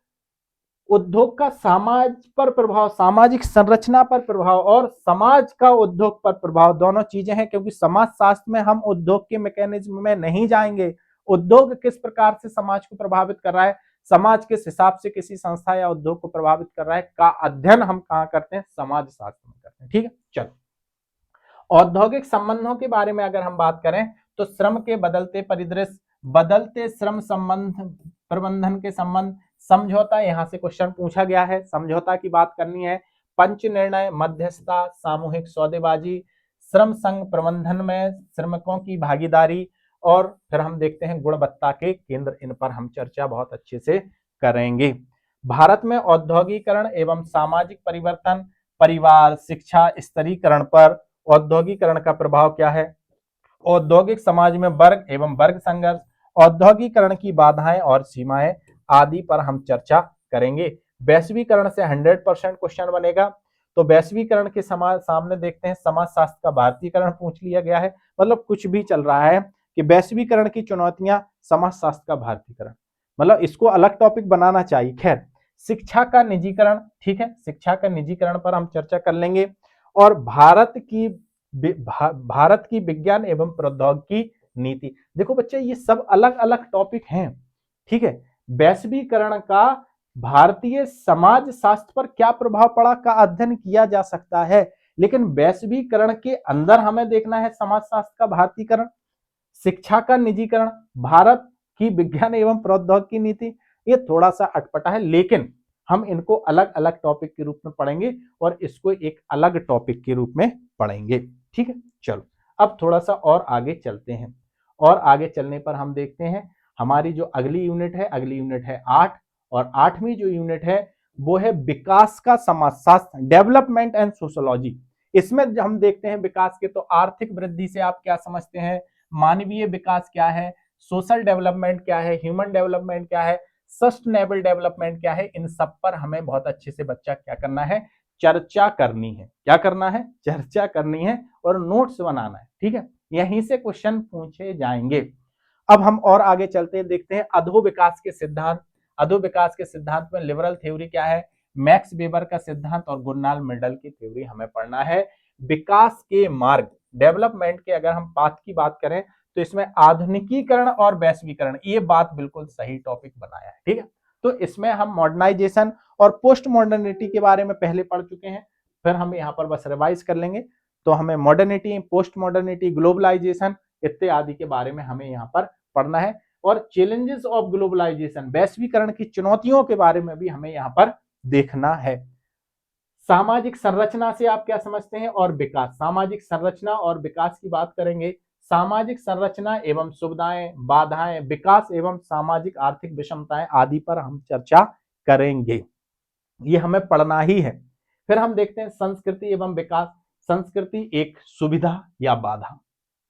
उद्योग का समाज पर प्रभाव, सामाजिक संरचना पर प्रभाव, और समाज का उद्योग पर प्रभाव, दोनों चीजें हैं। क्योंकि समाज शास्त्र में हम उद्योग के मैकेनिज्म में नहीं जाएंगे, उद्योग किस प्रकार से समाज को प्रभावित कर रहा है, समाज किस हिसाब से किसी संस्था या उद्योग को प्रभावित कर रहा है, का अध्ययन हम कहाँ करते हैं, समाज शास्त्र में करते हैं। ठीक है, चलो औद्योगिक संबंधों के बारे में अगर हम बात करें तो श्रम के बदलते परिदृश्य, बदलते श्रम संबंध प्रबंधन के संबंध, समझौता, यहां से क्वेश्चन पूछा गया है, समझौता की बात करनी है। पंच निर्णय, मध्यस्थता, सामूहिक सौदेबाजी, श्रम संघ प्रबंधन में श्रमिकों की भागीदारी, और फिर हम देखते हैं गुणवत्ता के केंद्र, इन पर हम चर्चा बहुत अच्छे से करेंगे। भारत में औद्योगिकरण एवं सामाजिक परिवर्तन, परिवार, शिक्षा, स्तरीकरण पर औद्योगिकरण का प्रभाव क्या है। औद्योगिक समाज में वर्ग एवं वर्ग संघर्ष, औद्योगिकरण की बाधाएं और सीमाएं आदि पर हम चर्चा करेंगे। वैश्वीकरण से 100% क्वेश्चन बनेगा। तो वैश्वीकरण के सामने देखते हैं समाज शास्त्र का भारतीयकरण पूछ लिया गया है, मतलब कुछ भी चल रहा है कि वैश्वीकरण की चुनौतियां, समाजशास्त्र का भारतीयकरण, मतलब इसको अलग टॉपिक बनाना चाहिए। खैर, शिक्षा का निजीकरण, ठीक है, शिक्षा का निजीकरण पर हम चर्चा कर लेंगे। और भारत की विज्ञान एवं प्रौद्योगिकी नीति। देखो बच्चे, ये सब अलग अलग टॉपिक हैं, ठीक है। वैश्वीकरण का भारतीय समाज शास्त्र पर क्या प्रभाव पड़ा का अध्ययन किया जा सकता है, लेकिन वैश्वीकरण के अंदर हमें देखना है समाज शास्त्र का भारतीयकरण, शिक्षा का निजीकरण, भारत की विज्ञान एवं प्रौद्योगिकी नीति। ये थोड़ा सा अटपटा है, लेकिन हम इनको अलग अलग टॉपिक के रूप में पढ़ेंगे और इसको एक अलग टॉपिक के रूप में पढ़ेंगे, ठीक है। चलो, अब थोड़ा सा और आगे चलते हैं, और आगे चलने पर हम देखते हैं हमारी जो अगली यूनिट है, अगली यूनिट है 8, और 8वीं जो यूनिट है वो है विकास का समाजशास्त्र, डेवलपमेंट एंड सोशोलॉजी। इसमें हम देखते हैं विकास के, तो आर्थिक वृद्धि से आप क्या समझते हैं, मानवीय विकास क्या है, सोशल डेवलपमेंट क्या है, ह्यूमन डेवलपमेंट क्या है, सस्टेनेबल डेवलपमेंट क्या है, इन सब पर हमें बहुत अच्छे से बच्चा क्या करना है, चर्चा करनी है। क्या करना है, चर्चा करनी है और नोट्स बनाना है, ठीक है। यहीं से क्वेश्चन पूछे जाएंगे। अब हम और आगे चलते हैं, देखते हैं अधो विकास के सिद्धांत। अधो विकास के सिद्धांत में लिबरल थ्योरी क्या है, मैक्स वेबर का सिद्धांत और गुरनाल मेंडल की थ्योरी हमें पढ़ना है। विकास के मार्ग, डेवलपमेंट के अगर हम पाथ की बात करें तो इसमें आधुनिकीकरण और वैश्वीकरण, ये बात बिल्कुल सही टॉपिक बनाया है, ठीक है। तो इसमें हम मॉडर्नाइजेशन और पोस्ट मॉडर्निटी के बारे में पहले पढ़ चुके हैं, फिर हम यहाँ पर बस रिवाइज कर लेंगे। तो हमें मॉडर्निटी, पोस्ट मॉडर्निटी, ग्लोबलाइजेशन इत्यादि के बारे में हमें यहाँ पर पढ़ना है। और चैलेंजेस ऑफ ग्लोबलाइजेशन, वैश्वीकरण की चुनौतियों के बारे में भी हमें यहाँ पर देखना है। सामाजिक संरचना से आप क्या समझते हैं, और विकास, सामाजिक संरचना और विकास की बात करेंगे। सामाजिक संरचना एवं सुविधाएं, बाधाएं, विकास एवं सामाजिक आर्थिक विषमताएं आदि पर हम चर्चा करेंगे, ये हमें पढ़ना ही है। फिर हम देखते हैं संस्कृति एवं विकास। संस्कृति एक सुविधा या बाधा,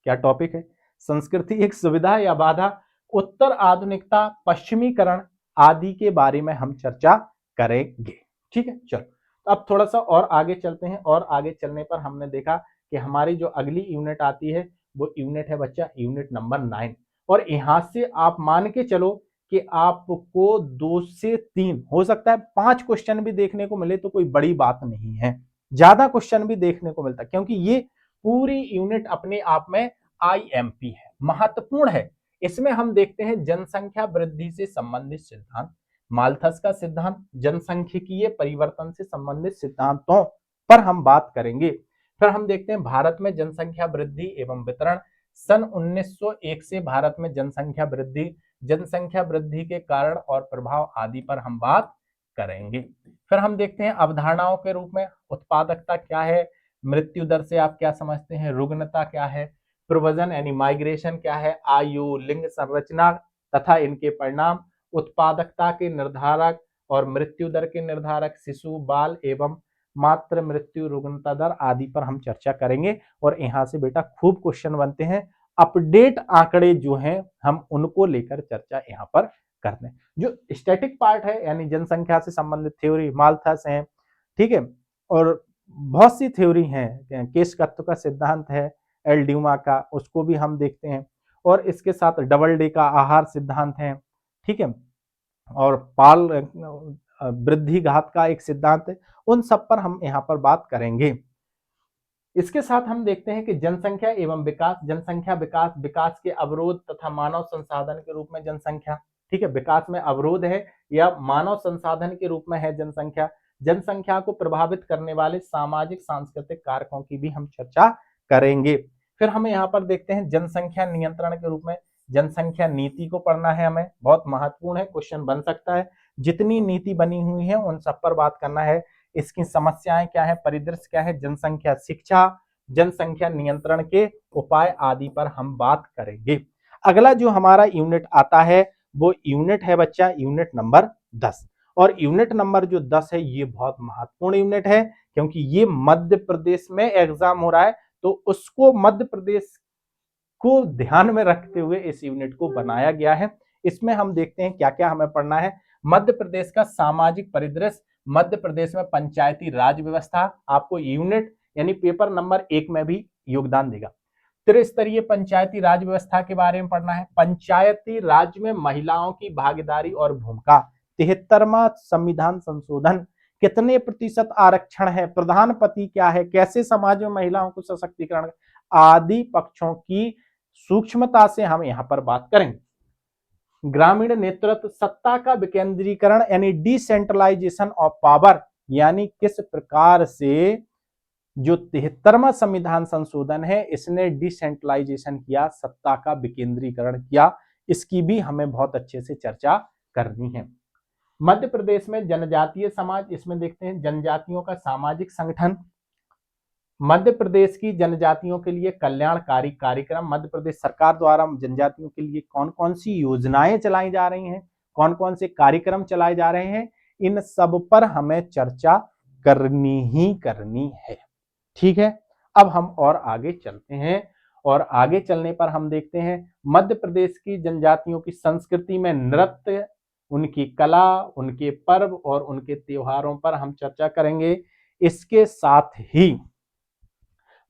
क्या टॉपिक है, संस्कृति एक सुविधा या बाधा, उत्तर आधुनिकता, पश्चिमीकरण आदि के बारे में हम चर्चा करेंगे, ठीक है। चलो, अब थोड़ा सा और आगे चलते हैं, और आगे चलने पर हमने देखा कि हमारी जो अगली यूनिट आती है वो यूनिट है बच्चा यूनिट नंबर 9। और यहां से आप मान के चलो कि आपको 2 से 3, हो सकता है 5 क्वेश्चन भी देखने को मिले तो कोई बड़ी बात नहीं है, ज्यादा क्वेश्चन भी देखने को मिलता, क्योंकि ये पूरी यूनिट अपने आप में आईएमपी है, महत्वपूर्ण है। इसमें हम देखते हैं जनसंख्या वृद्धि से संबंधित सिद्धांत, माल्थस का सिद्धांत, जनसांख्यिकीय परिवर्तन से संबंधित सिद्धांतों पर हम बात करेंगे। फिर हम देखते हैं भारत में जनसंख्या वृद्धि एवं वितरण, सन 1901 से भारत में जनसंख्या वृद्धि, जनसंख्या वृद्धि के कारण और प्रभाव आदि पर हम बात करेंगे। फिर हम देखते हैं अवधारणाओं के रूप में उत्पादकता क्या है, मृत्यु दर से आप क्या समझते हैं, रुग्णता क्या है, प्रव्रजन यानी माइग्रेशन क्या है, आयु, लिंग संरचना तथा इनके परिणाम, उत्पादकता के निर्धारक और मृत्यु दर के निर्धारक, शिशु, बाल एवं मात्र मृत्यु, रुग्णता दर आदि पर हम चर्चा करेंगे। और यहाँ से बेटा खूब क्वेश्चन बनते हैं, अपडेट आंकड़े जो हैं हम उनको लेकर चर्चा यहाँ पर करते हैं। जो स्टैटिक पार्ट है यानी जनसंख्या से संबंधित थ्योरी, माल्थस है, ठीक है, और बहुत सी थ्योरी हैं, केशकत्व का सिद्धांत है, एल ड्यूमा का, उसको भी हम देखते हैं। और इसके साथ डबल डे का आहार सिद्धांत है, ठीक है, और पाल वृद्धि घात का एक सिद्धांत है, उन सब पर हम यहाँ पर बात करेंगे। इसके साथ हम देखते हैं कि जनसंख्या एवं विकास, जनसंख्या विकास, विकास के अवरोध तथा मानव संसाधन के रूप में जनसंख्या, ठीक है, विकास में अवरोध है या मानव संसाधन के रूप में है जनसंख्या, जनसंख्या को प्रभावित करने वाले सामाजिक सांस्कृतिक कारकों की भी हम चर्चा करेंगे। फिर हमें यहाँ पर देखते हैं जनसंख्या नियंत्रण के रूप में, जनसंख्या नीति को पढ़ना है हमें, बहुत महत्वपूर्ण है, क्वेश्चन बन सकता है। जितनी नीति बनी हुई है उन सब पर बात करना है, इसकी समस्याएं क्या है, परिदृश्य क्या है, जनसंख्या शिक्षा, जनसंख्या नियंत्रण के उपाय आदि पर हम बात करेंगे। अगला जो हमारा यूनिट आता है वो यूनिट है बच्चा यूनिट नंबर 10। और यूनिट नंबर जो 10 है ये बहुत महत्वपूर्ण यूनिट है, क्योंकि ये मध्य प्रदेश में एग्जाम हो रहा है, तो उसको मध्य प्रदेश को ध्यान में रखते हुए इस यूनिट को बनाया गया है। इसमें हम देखते हैं क्या क्या हमें पढ़ना है। मध्य प्रदेश का सामाजिक परिदृश्य, मध्य प्रदेश में पंचायती राज व्यवस्था, आपको यूनिट यानी पेपर नंबर 1 में भी योगदान देगा। त्रिस्तरीय पंचायती राज व्यवस्था के बारे में पढ़ना है। पंचायती राज में महिलाओं की भागीदारी और भूमिका, 73वां संविधान संशोधन, कितने प्रतिशत आरक्षण है, प्रधानपति क्या है, कैसे समाज में महिलाओं को सशक्तिकरण आदि पक्षों की सूक्ष्मता से हम यहां पर बात करेंगे। ग्रामीण नेतृत्व, सत्ता का विकेंद्रीकरण यानी डिसेंट्रलाइजेशन ऑफ पावर, यानी किस प्रकार से जो 73वां संविधान संशोधन है इसने डिसेंट्रलाइजेशन किया, सत्ता का विकेंद्रीकरण किया, इसकी भी हमें बहुत अच्छे से चर्चा करनी है। मध्य प्रदेश में जनजातीय समाज, इसमें देखते हैं जनजातियों का सामाजिक संगठन, मध्य प्रदेश की जनजातियों के लिए कल्याणकारी कार्यक्रम, मध्य प्रदेश सरकार द्वारा जनजातियों के लिए कौन कौन सी योजनाएं चलाई जा रही हैं, कौन कौन से कार्यक्रम चलाए जा रहे हैं, इन सब पर हमें चर्चा करनी ही करनी है। ठीक है, अब हम और आगे चलते हैं और आगे चलने पर हम देखते हैं मध्य प्रदेश की जनजातियों की संस्कृति में नृत्य, उनकी कला, उनके पर्व और उनके त्योहारों पर हम चर्चा करेंगे। इसके साथ ही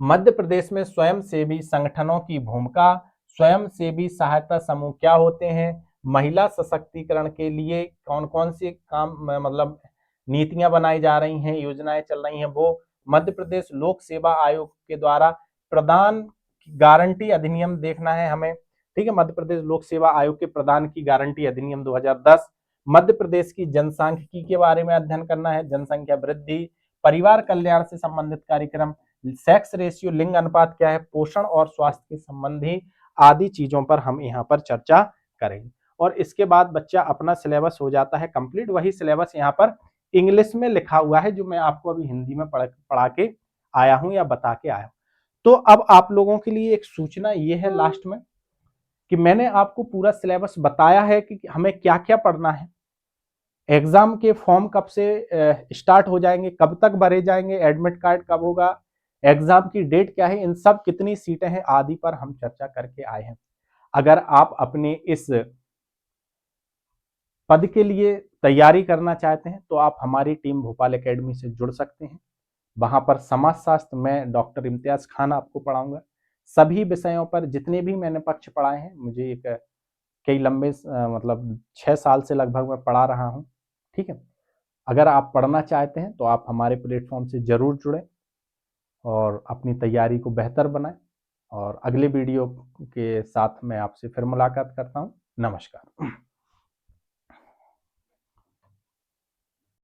मध्य प्रदेश में स्वयंसेवी संगठनों की भूमिका, स्वयंसेवी सहायता समूह क्या होते हैं, महिला सशक्तिकरण के लिए कौन कौन से काम मतलब नीतियां बनाई जा रही हैं, योजनाएं चल रही हैं, वो मध्य प्रदेश लोक सेवा आयोग के द्वारा प्रदान गारंटी अधिनियम देखना है हमें। ठीक है, मध्य प्रदेश लोक सेवा आयोग के प्रदान की गारंटी अधिनियम 2010, मध्य प्रदेश की जनसांख्यिकी के बारे में अध्ययन करना है, जनसंख्या वृद्धि, परिवार कल्याण से संबंधित कार्यक्रम, सेक्स रेशियो लिंग अनुपात क्या है, पोषण और स्वास्थ्य के संबंधी आदि चीजों पर हम यहाँ पर चर्चा करेंगे। और इसके बाद बच्चा अपना सिलेबस हो जाता है कंप्लीट। वही सिलेबस यहाँ पर इंग्लिश में लिखा हुआ है जो मैं आपको अभी हिंदी में पढ़ा के आया हूं या बता के आया हूं। तो अब आप लोगों के लिए एक सूचना ये है लास्ट में कि मैंने आपको पूरा सिलेबस बताया है कि हमें क्या क्या पढ़ना है, एग्जाम के फॉर्म कब से स्टार्ट हो जाएंगे, कब तक भरे जाएंगे, एडमिट कार्ड कब होगा, एग्जाम की डेट क्या है, इन सब कितनी सीटें हैं आदि पर हम चर्चा करके आए हैं। अगर आप अपने इस पद के लिए तैयारी करना चाहते हैं तो आप हमारी टीम भोपाल एकेडमी से जुड़ सकते हैं। वहां पर समाजशास्त्र में डॉक्टर इम्तियाज खान आपको पढ़ाऊंगा। सभी विषयों पर जितने भी मैंने पक्ष पढ़ाए हैं, मुझे एक कई लंबे मतलब 6 साल से लगभग मैं पढ़ा रहा हूं। ठीक है, अगर आप पढ़ना चाहते हैं तो आप हमारे प्लेटफॉर्म से जरूर जुड़ें और अपनी तैयारी को बेहतर बनाएं। और अगले वीडियो के साथ मैं आपसे फिर मुलाकात करता हूं। नमस्कार।